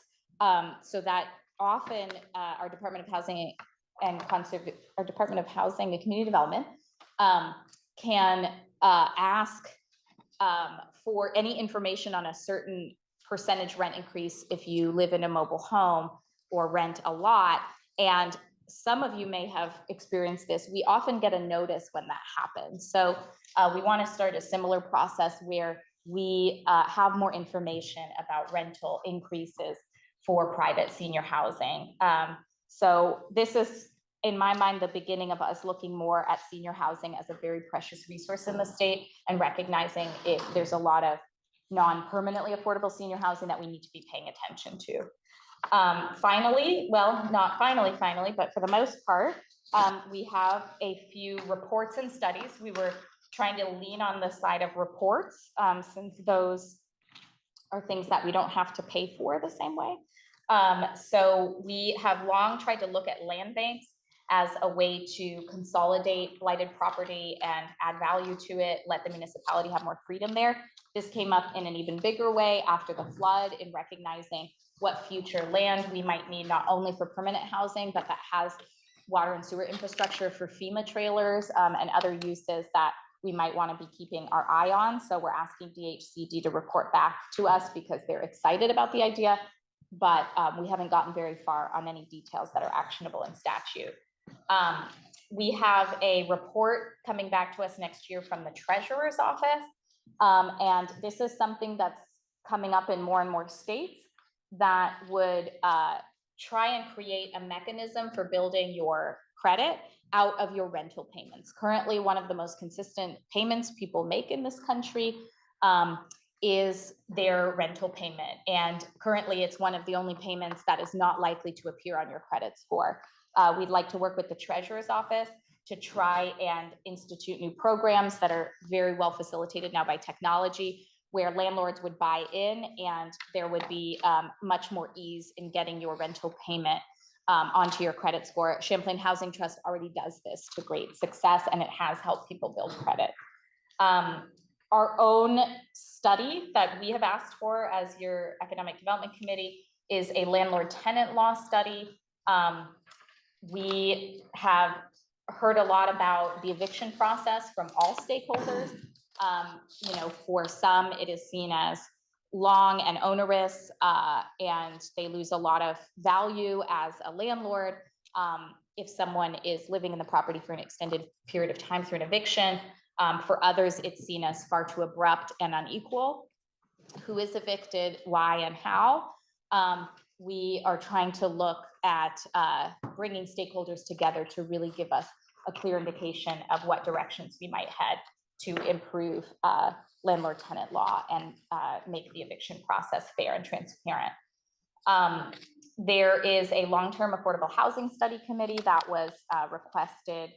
so that often our Department of Housing and Community Development can ask for any information on a certain percentage rent increase if you live in a mobile home or rent a lot. And some of you may have experienced this. We often get a notice when that happens. So we want to start a similar process where we have more information about rental increases for private senior housing. So this is, in my mind, the beginning of us looking more at senior housing as a very precious resource in the state and recognizing there's a lot of non-permanently affordable senior housing that we need to be paying attention to. Finally, well, not finally, but for the most part, we have a few reports and studies. We were trying to lean on the side of reports, since those are things that we don't have to pay for the same way. So we have long tried to look at land banks as a way to consolidate blighted property and add value to it, let the municipality have more freedom there. This came up in an even bigger way after the flood, in recognizing what future land we might need, not only for permanent housing, but that has water and sewer infrastructure for FEMA trailers, and other uses that we might want to be keeping our eye on. So we're asking DHCD to report back to us because they're excited about the idea, but we haven't gotten very far on any details that are actionable in statute. We have a report coming back to us next year from the Treasurer's Office. And this is something that's coming up in more and more states that would try and create a mechanism for building your credit out of your rental payments. Currently, one of the most consistent payments people make in this country is their rental payment. And currently, it's one of the only payments that is not likely to appear on your credit score. We'd like to work with the Treasurer's Office to try and institute new programs that are very well facilitated now by technology, where landlords would buy in and there would be much more ease in getting your rental payment onto your credit score. Champlain Housing Trust already does this to great success, and it has helped people build credit. Our own study that we have asked for as your Economic Development Committee is a landlord-tenant law study. We have heard a lot about the eviction process from all stakeholders. You know, for some, it is seen as long and onerous, and they lose a lot of value as a landlord if someone is living in the property for an extended period of time through an eviction. For others, it's seen as far too abrupt and unequal. Who is evicted, why, and how? We are trying to look at bringing stakeholders together to really give us a clear indication of what directions we might head to improve landlord-tenant law and make the eviction process fair and transparent. There is a long-term affordable housing study committee that was requested,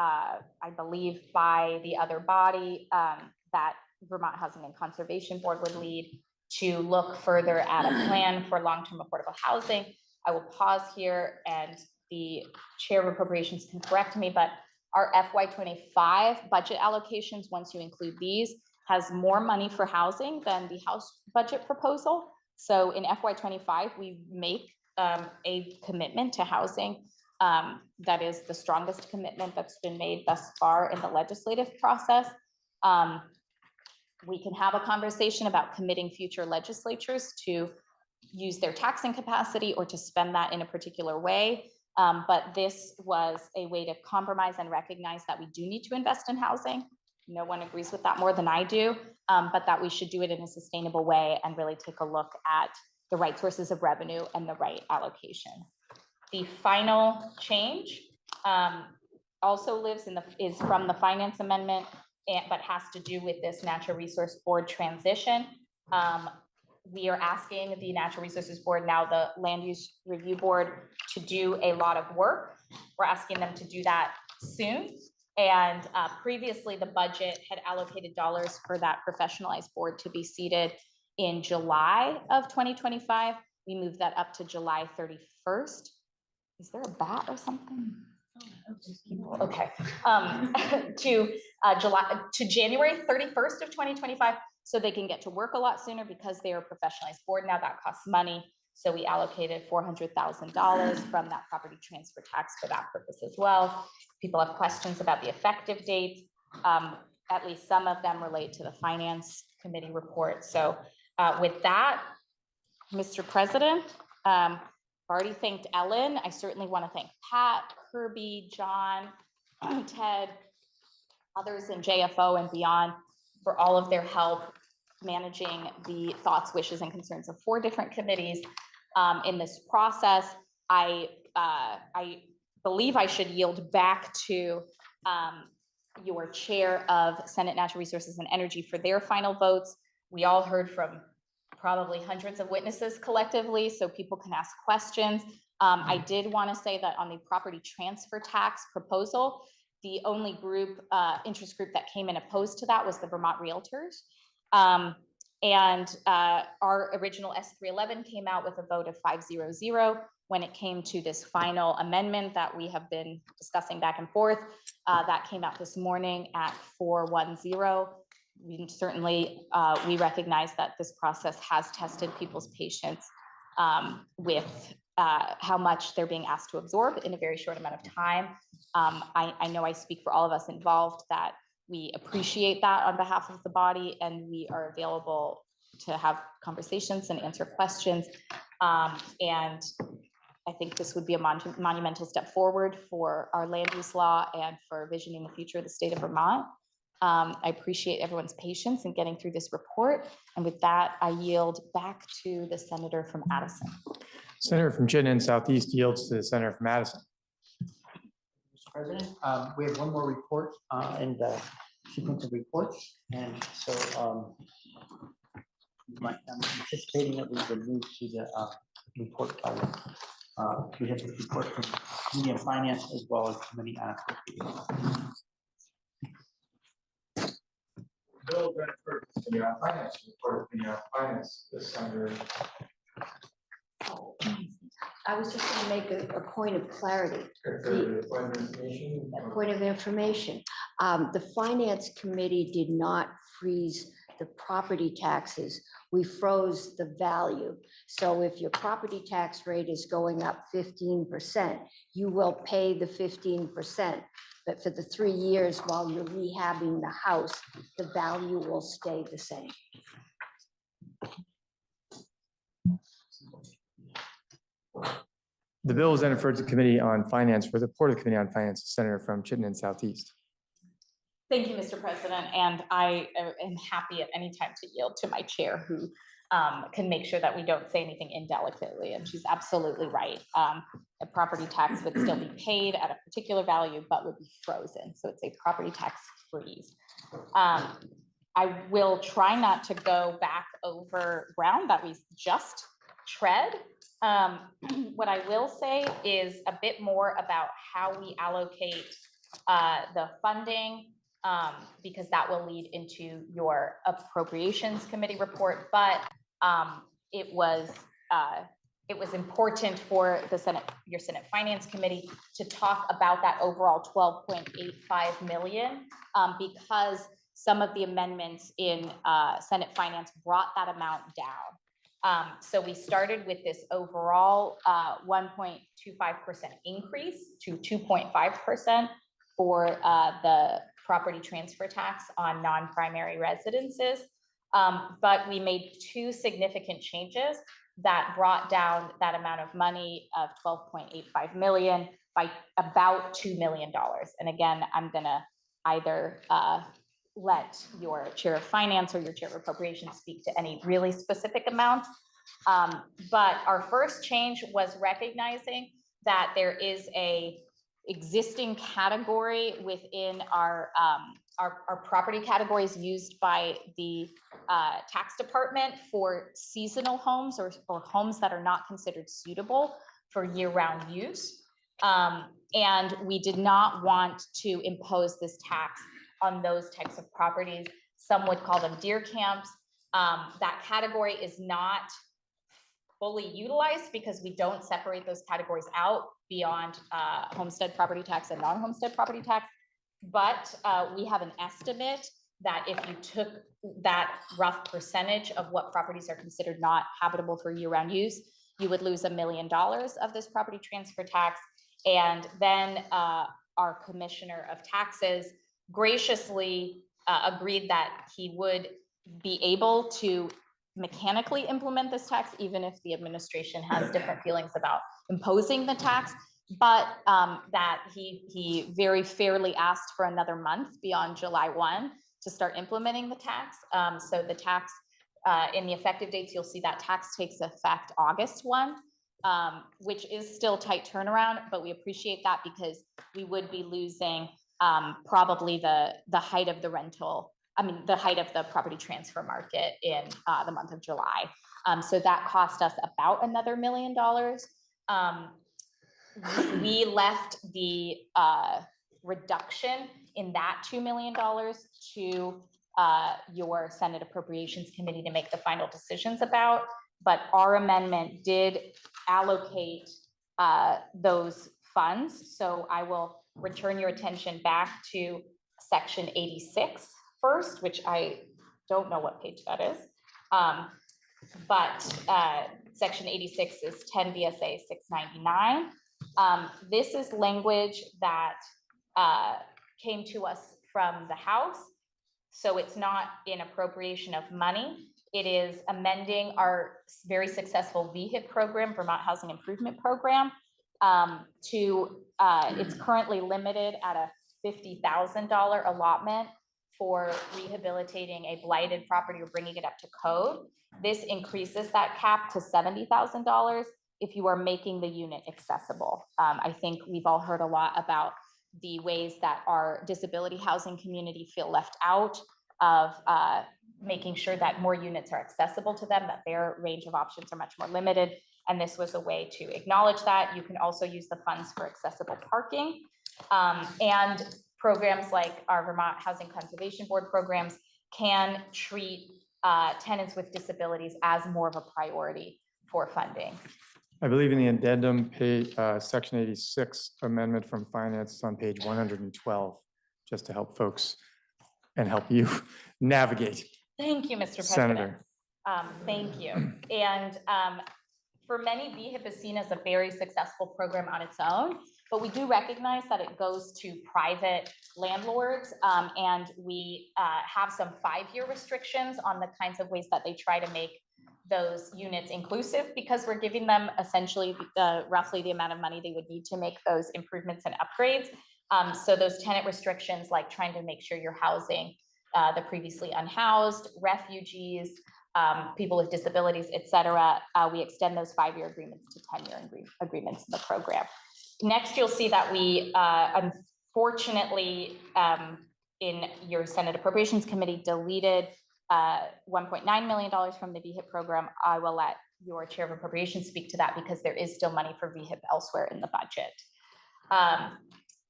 I believe, by the other body that Vermont Housing and Conservation Board would lead, to look further at a plan for long-term affordable housing. I will pause here and the chair of appropriations can correct me, but our FY25 budget allocations, once you include these, has more money for housing than the House budget proposal. So in FY25, we make a commitment to housing that is the strongest commitment that's been made thus far in the legislative process. We can have a conversation about committing future legislatures to use their taxing capacity or to spend that in a particular way. But this was a way to compromise and recognize that we do need to invest in housing. No one agrees with that more than I do, but that we should do it in a sustainable way and really take a look at the right sources of revenue and the right allocation. The final change also is from the finance amendment, but has to do with this Natural Resource Board transition. We are asking the Natural Resources Board, now the Land Use Review Board, to do a lot of work. We're asking them to do that soon. And previously, the budget had allocated dollars for that professionalized board to be seated in July of 2025. We moved that up to July 31st. Is there a bat or something? Okay, to January 31st of 2025, so they can get to work a lot sooner because they are a professionalized board now. That costs money, so we allocated $400,000 from that property transfer tax for that purpose as well. People have questions about the effective dates. At least some of them relate to the Finance Committee report. So with that, Mr. President, already thanked Ellen. I certainly want to thank Pat, Kirby, John, Ted, others in JFO and beyond for all of their help managing the thoughts, wishes, and concerns of 4 different committees in this process. I believe I should yield back to your chair of Senate Natural Resources and Energy for their final votes. We all heard from probably hundreds of witnesses collectively, so people can ask questions. I did want to say that on the property transfer tax proposal, the only group, interest group that came in opposed to that was the Vermont Realtors. And our original S311 came out with a vote of 500. When it came to this final amendment that we have been discussing back and forth, that came out this morning at 410. We certainly, we recognize that this process has tested people's patience with how much they're being asked to absorb in a very short amount of time. I know I speak for all of us involved that we appreciate that on behalf of the body, and we are available to have conversations and answer questions. And I think this would be a monumental step forward for our land use law and for visioning the future of the state of Vermont. I appreciate everyone's patience in getting through this report. And with that, I yield back to the senator from Addison. Senator from Chittenden Southeast yields to the senator from Madison. Mr. President, we have one more report in the sequence of reports. And so I'm anticipating that we would move to the report. We have the report from Committee on Finance as well as Committee on Appropriations. Bill Redford, Committee on Finance, report of Committee on Finance, the senator. I was just going to make a point of clarity, a point of information. The Finance Committee did not freeze the property taxes. We froze the value. So if your property tax rate is going up 15%, you will pay the 15%. But for the 3 years while you're rehabbing the house, the value will stay the same. The bill is then referred to Committee on Finance for the report of the Committee on Finance, Senator from Chittenden Southeast. Thank you, Mr. President. And I am happy at any time to yield to my chair, who can make sure that we don't say anything indelicately. And she's absolutely right. A property tax would still be paid at a particular value, but would be frozen. So it's a property tax freeze. I will try not to go back over ground that we just tread. What I will say is a bit more about how we allocate the funding, because that will lead into your Appropriations Committee report. But it was important for the Senate, your Senate Finance Committee, to talk about that overall 12.85 million, because some of the amendments in Senate Finance brought that amount down. So we started with this overall 1.25% increase to 2.5% for the property transfer tax on non-primary residences. But we made two significant changes that brought down that amount of money of 12.85 million by about $2 million. And again, I'm gonna either let your chair of finance or your chair of appropriations speak to any really specific amounts. But our first change was recognizing that there is a existing category within our property categories used by the tax department for seasonal homes or homes that are not considered suitable for year-round use. And we did not want to impose this tax on those types of properties. Some would call them deer camps. That category is not fully utilized because we don't separate those categories out beyond homestead property tax and non-homestead property tax. But we have an estimate that if you took that rough percentage of what properties are considered not habitable for year-round use, you would lose $1 million of this property transfer tax. And then our commissioner of taxes graciously agreed that he would be able to mechanically implement this tax, even if the administration has different feelings about imposing the tax, but that he very fairly asked for another month beyond July 1 to start implementing the tax. So the tax, in the effective dates, you'll see that tax takes effect August 1, which is still tight turnaround, but we appreciate that because we would be losing probably the height of the rental, the height of the property transfer market in the month of July. So that cost us about another $1 million. We left the reduction in that $2 million to your Senate Appropriations Committee to make the final decisions about. But our amendment did allocate those funds. So I will return your attention back to section 86 first, which I don't know what page that is. But section 86 is 10 VSA 699. This is language that came to us from the House. So it's not an appropriation of money. It is amending our very successful VHIP program, Vermont Housing Improvement Program, it's currently limited at a $50,000 allotment for rehabilitating a blighted property or bringing it up to code. This increases that cap to $70,000 if you are making the unit accessible. I think we've all heard a lot about the ways that our disability housing community feel left out of making sure that more units are accessible to them, that their range of options are much more limited. And this was a way to acknowledge that. You can also use the funds for accessible parking. And programs like our Vermont Housing Conservation Board programs can treat tenants with disabilities as more of a priority for funding. I believe in the addendum, section 86 amendment from finance is on page 112, just to help folks and help you navigate. Thank you, Mr. President. Senator. Thank you. And for many, VHIP is seen as a very successful program on its own, but we do recognize that it goes to private landlords, and we have some 5-year restrictions on the kinds of ways that they try to make those units inclusive, because we're giving them essentially roughly the amount of money they would need to make those improvements and upgrades. So those tenant restrictions, like trying to make sure you're housing the previously unhoused, refugees, people with disabilities, et cetera, we extend those 5-year agreements to 10-year agreements in the program. Next, you'll see that we unfortunately in your Senate Appropriations Committee deleted $1.9 million from the VHIP program. I will let your Chair of Appropriations speak to that because there is still money for VHIP elsewhere in the budget.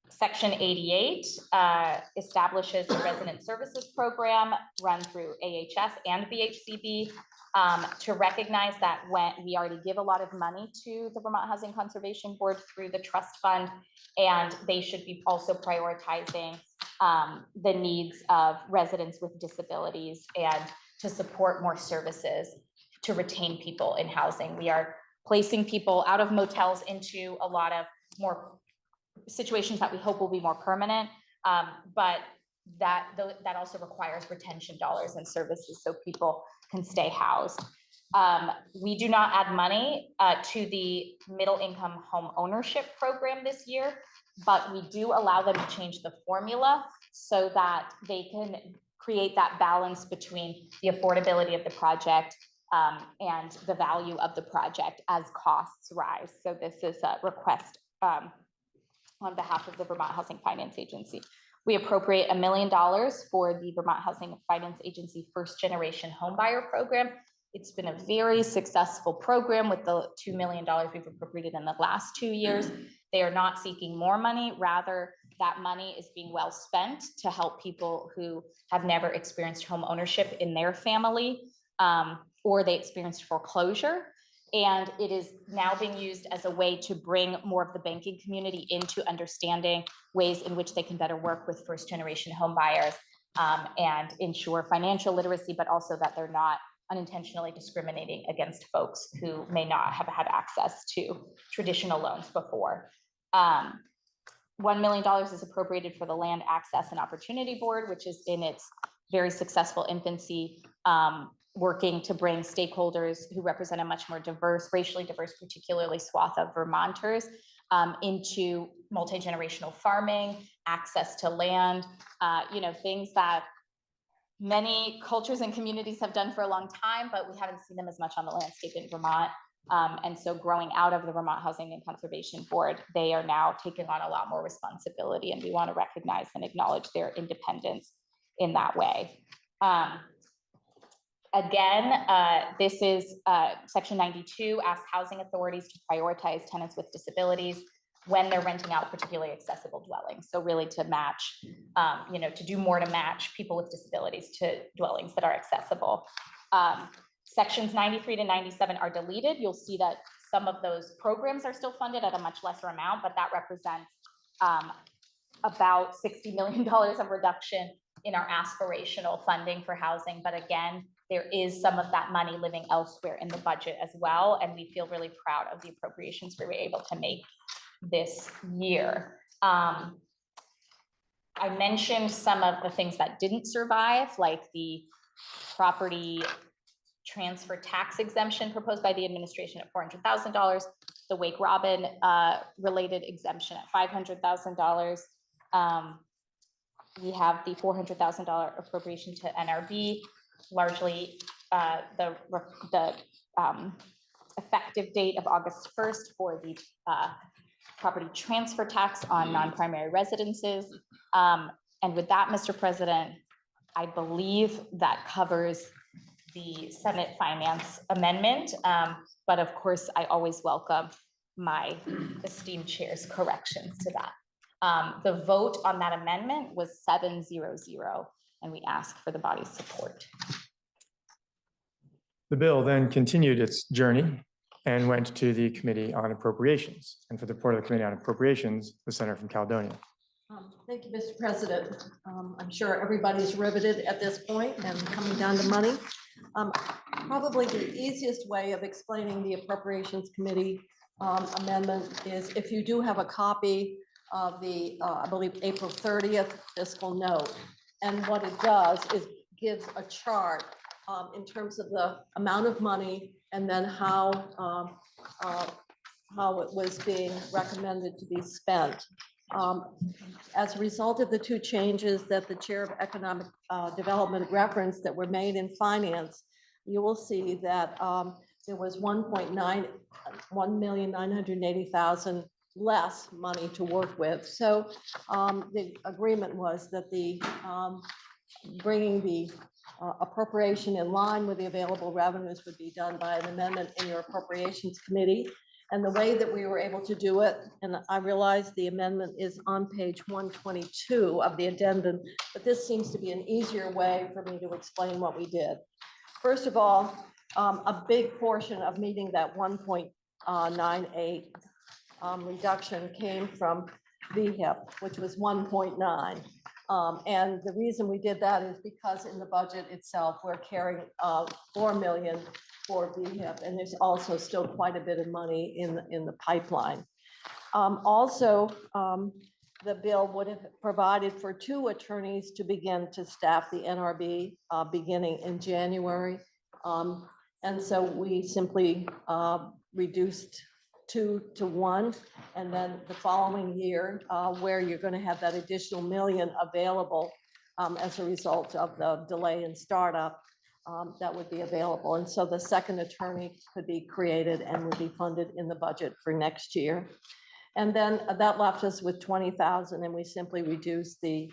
Section 88 establishes a resident services program run through AHS and VHCB to recognize that when we already give a lot of money to the Vermont Housing Conservation Board through the trust fund, and they should be also prioritizing the needs of residents with disabilities and to support more services to retain people in housing. We are placing people out of motels into a lot of more situations that we hope will be more permanent, but that also requires retention dollars and services so people can stay housed. We do not add money to the middle income home ownership program this year, but we do allow them to change the formula so that they can create that balance between the affordability of the project and the value of the project as costs rise. So this is a request on behalf of the Vermont Housing Finance Agency. We appropriate $1 million for the Vermont Housing Finance Agency First Generation Homebuyer Program. It's been a very successful program with the $2 million we've appropriated in the last 2 years. They are not seeking more money, rather that money is being well spent to help people who have never experienced home ownership in their family, or they experienced foreclosure. And it is now being used as a way to bring more of the banking community into understanding ways in which they can better work with first generation home buyers and ensure financial literacy, but also that they're not unintentionally discriminating against folks who may not have had access to traditional loans before. $1 million is appropriated for the Land Access and Opportunity Board, which is in its very successful infancy, working to bring stakeholders who represent a much more diverse, racially diverse, particularly swath of Vermonters, into multi-generational farming, access to land, things that many cultures and communities have done for a long time, but we haven't seen them as much on the landscape in Vermont. And so growing out of the Vermont Housing and Conservation Board, they are now taking on a lot more responsibility, and we want to recognize and acknowledge their independence in that way. Again, this is section 92 asks housing authorities to prioritize tenants with disabilities. when they're renting out particularly accessible dwellings. So really to match, to do more to match people with disabilities to dwellings that are accessible. Sections 93 to 97 are deleted. You'll see that some of those programs are still funded at a much lesser amount, but that represents about $60 million of reduction in our aspirational funding for housing. But again, there is some of that money living elsewhere in the budget as well. And we feel really proud of the appropriations we were able to make this year. I mentioned some of the things that didn't survive, like the property transfer tax exemption proposed by the administration at $400,000, the Wake Robin related exemption at $500,000. We have the $400,000 appropriation to NRB, largely the effective date of August 1st for the property transfer tax on non-primary residences. And with that, Mr. President, I believe that covers the Senate Finance Amendment. But of course, I always welcome my esteemed chair's corrections to that. The vote on that amendment was 7-0-0, and we ask for the body's support. The bill then continued its journey and went to the Committee on Appropriations. And for the report of the Committee on Appropriations, the Senator from Caledonia. Thank you, Mr. President. I'm sure everybody's riveted at this point and coming down to money. Probably the easiest way of explaining the Appropriations Committee amendment is if you do have a copy of the, I believe, April 30th fiscal note. And what it does is gives a chart in terms of the amount of money and then how it was being recommended to be spent. As a result of the two changes that the Chair of Economic Development referenced that were made in finance, you will see that there was $1,980,000 less money to work with. So the agreement was that the bringing the appropriation in line with the available revenues would be done by an amendment in your Appropriations Committee. And the way that we were able to do it, and I realize the amendment is on page 122 of the addendum, but this seems to be an easier way for me to explain what we did. First of all, a big portion of meeting that 1.98 reduction came from VHIP, which was 1.9. And the reason we did that is because in the budget itself, we're carrying $4 million for VHIP, and there's also still quite a bit of money in the pipeline. Also, the bill would have provided for 2 attorneys to begin to staff the NRB beginning in January. And so we simply reduced 2 to 1, and then the following year, where you're going to have that additional $1 million available as a result of the delay in startup, that would be available. And so the second attorney could be created and would be funded in the budget for next year. And then that left us with $20,000, and we simply reduced the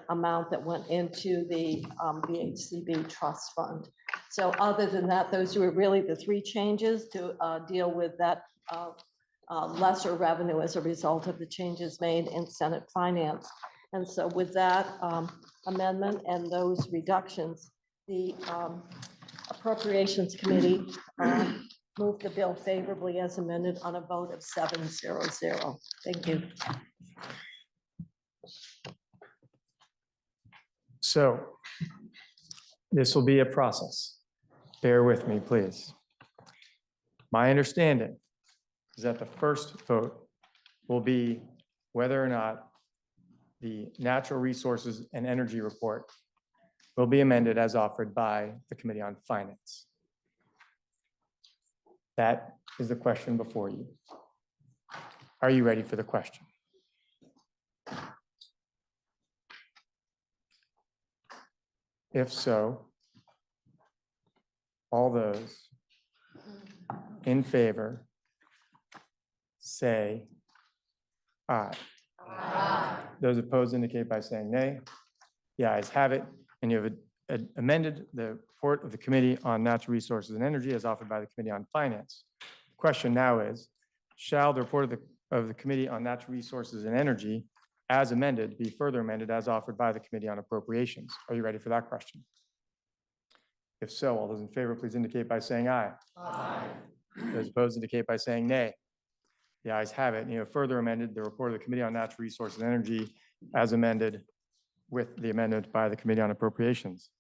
amount that went into the VHCB trust fund. So other than that, those were really the 3 changes to deal with that lesser revenue as a result of the changes made in Senate Finance. And so with that amendment and those reductions, the Appropriations Committee moved the bill favorably as amended on a vote of 7-0-0. Thank you. So this will be a process. Bear with me, please. My understanding is that the first vote will be whether or not the Natural Resources and Energy Report will be amended as offered by the Committee on Finance. That is the question before you. Are you ready for the question? If so, all those in favor say aye. Aye. Those opposed indicate by saying nay. The ayes have it, and you have amended the report of the Committee on Natural Resources and Energy as offered by the Committee on Finance. The question now is, shall the report of the of the Committee on Natural Resources and Energy as amended be further amended as offered by the Committee on Appropriations. Are you ready for that question? If so, all those in favor, please indicate by saying aye. Aye. Those opposed indicate by saying nay. The ayes have it. And you have further amended the report of the Committee on Natural Resources and Energy as amended with the amendment by the Committee on Appropriations.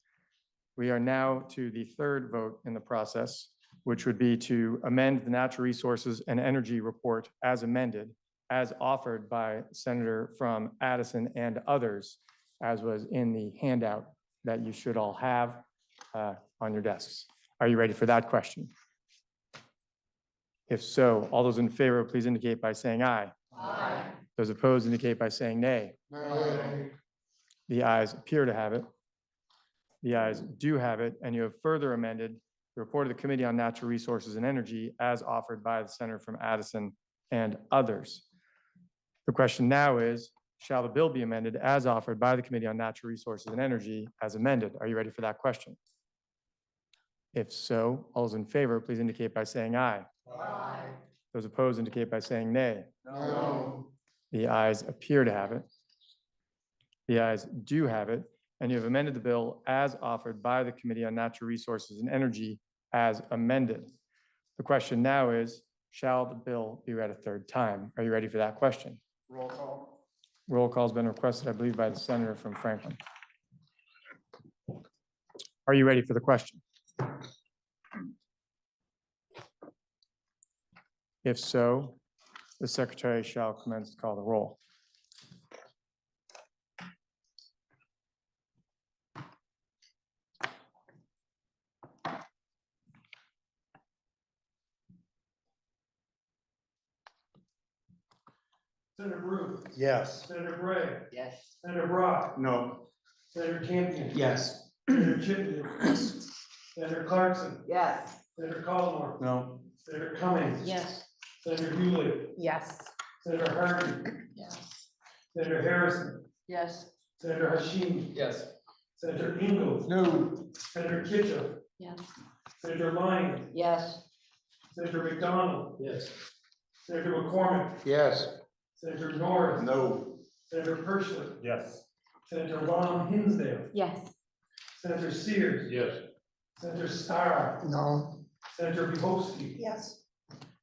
We are now to the third vote in the process, which would be to amend the Natural Resources and Energy Report as amended, as offered by Senator from Addison and others, as was in the handout that you should all have on your desks. Are you ready for that question? If so, all those in favor, please indicate by saying aye. Aye. Those opposed indicate by saying nay. Nay. The ayes appear to have it. The ayes do have it, and you have further amended the report of the Committee on Natural Resources and Energy as offered by the Senator from Addison and others. The question now is, shall the bill be amended as offered by the Committee on Natural Resources and Energy as amended? Are you ready for that question? If so, all those in favor, please indicate by saying aye. Aye. Those opposed indicate by saying nay. No. The ayes appear to have it. The ayes do have it, and you have amended the bill as offered by the Committee on Natural Resources and Energy as amended. The question now is, shall the bill be read a third time? Are you ready for that question? Roll call. Roll call has been requested, I believe, by the Senator from Franklin. Are you ready for the question? If so, the Secretary shall commence to call the roll. Senator Ruth, Yes. Senator Bray, Yes. Senator Brock, No. Senator Campion. Yes. Senator Chipman. Senator Clarkson, Yes. Senator Collmore, No. Senator Cummings. Yes. Senator Hewley, Yes. Senator Harvey, Yes. Senator Harrison, Yes. Senator Hashim. Yes. Senator Ingalls. No. Senator Kitchell, Yes. Senator Lyons, Yes. Senator McDonald, Yes. Senator McCormick, Yes. Senator Norris. No. Senator Pershlet, Yes. Senator Ron Hinsdale, Yes. Senator Sears, Yes. Senator Starr, No. Senator Bihowski, Yes.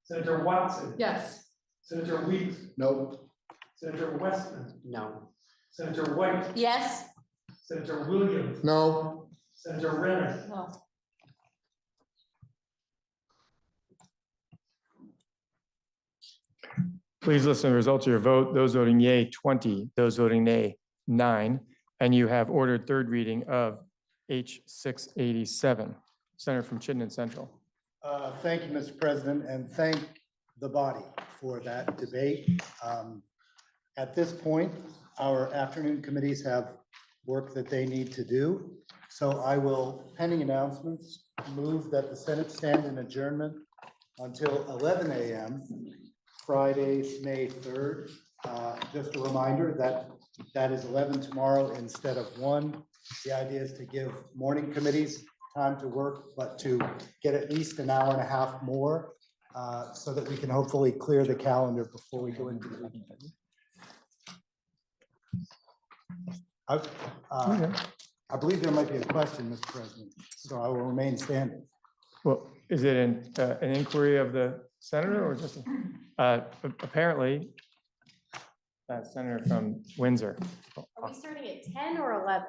Senator Watson, Yes. Senator Weeks, No. Senator Westman, No. Senator White, Yes. Senator Williams, No. Senator Renner, No. Please listen to the results of your vote. Those voting yea, 20. Those voting nay, 9. And you have ordered third reading of H 687. Senator from Chittenden Central. Thank you, Mr. President, and thank the body for that debate. At this point, our afternoon committees have work that they need to do. So I will, pending announcements, move that the Senate stand in adjournment until 11 a.m. Friday, May 3rd. Just a reminder that that is 11 tomorrow instead of 1. The idea is to give morning committees time to work, but to get at least an hour and a half more so that we can hopefully clear the calendar before we go into the evening. I believe there might be a question, Mr. President, so I will remain standing. Well, is it an inquiry of the senator or just, apparently, Senator from Windsor. Are we starting at 10 or 11?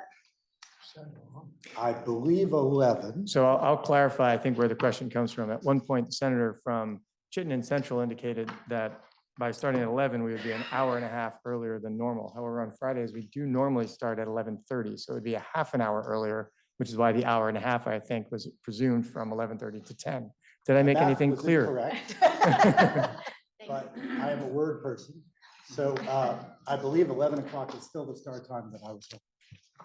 I believe 11. So I'll clarify, I think, where the question comes from. At one point, the senator from Chittenden Central indicated that by starting at 11, we would be an hour and a half earlier than normal. However, on Fridays, we do normally start at 11:30, so it would be a half an hour earlier, which is why the hour and a half, I think, was presumed from 11:30 to 10. Did I make That anything was clear? incorrect, but I am a word person. So I believe 11 o'clock is still the start time that I was hoping.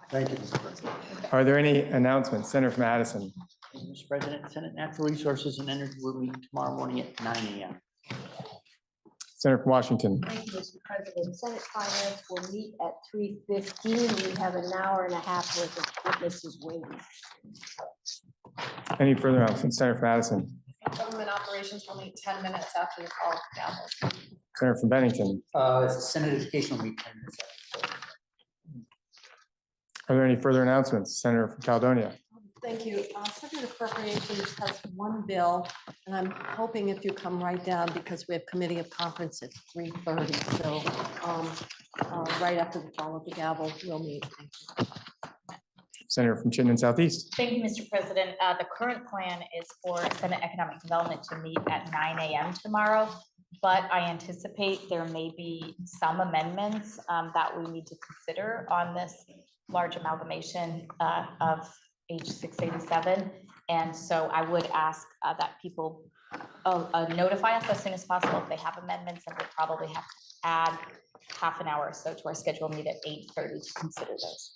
Thank you, Mr. President. Are there any announcements? Senator from Addison. Mr. President, Senate Natural Resources and Energy will meet tomorrow morning at 9 a.m. Senator from Washington. Thank you, Mr. President. Senate Finance will meet at 3:15. We have an hour and a half worth of witnesses waiting. Any further announcements? Senator from Addison. Government operations will meet 10 minutes after the call of gavel. Senator from Bennington. Senate Education Week. 10 minutes after. Are there any further announcements? Senator from Caledonia. Thank you. Senate Appropriations has one bill, and I'm hoping if you come right down, because we have committee of conference at 3:30. So right after the call of the gavel, we'll meet. Thank you. Senator from Chittenden Southeast. Thank you, Mr. President. The current plan is for Senate Economic Development to meet at 9 a.m. tomorrow, but I anticipate there may be some amendments that we need to consider on this large amalgamation of H 687. And so I would ask that people notify us as soon as possible if they have amendments, and we'll probably have to add half an hour or so to our schedule meet at 8:30 to consider those.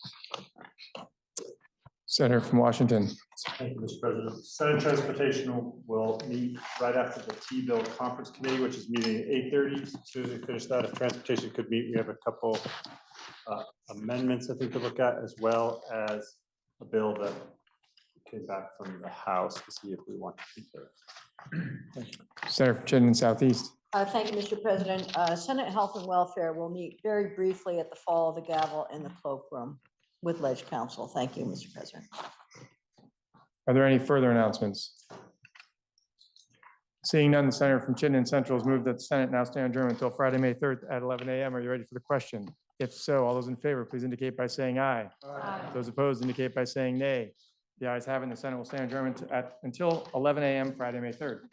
Senator from Washington. Thank you, Mr. President. Senate Transportation will meet right after the T-bill conference committee, which is meeting at 8:30. As soon as we finish that, if transportation could meet, we have a couple amendments, I think, to look at, as well as a bill that came back from the House to see if we want to keep there. Senator from Chittenden Southeast. Thank you, Mr. President. Senate Health and Welfare will meet very briefly at the fall of the gavel in the cloakroom with Ledge Council. Thank you, Mr. President. Are there any further announcements? Seeing none, the senator from Chittenden Central has moved that the Senate now stand adjourned until Friday, May 3rd at 11 a.m. Are you ready for the question? If so, all those in favor, please indicate by saying aye. Those opposed indicate by saying nay. The ayes have it, and the Senate will stand adjourned until 11 a.m. Friday, May 3rd.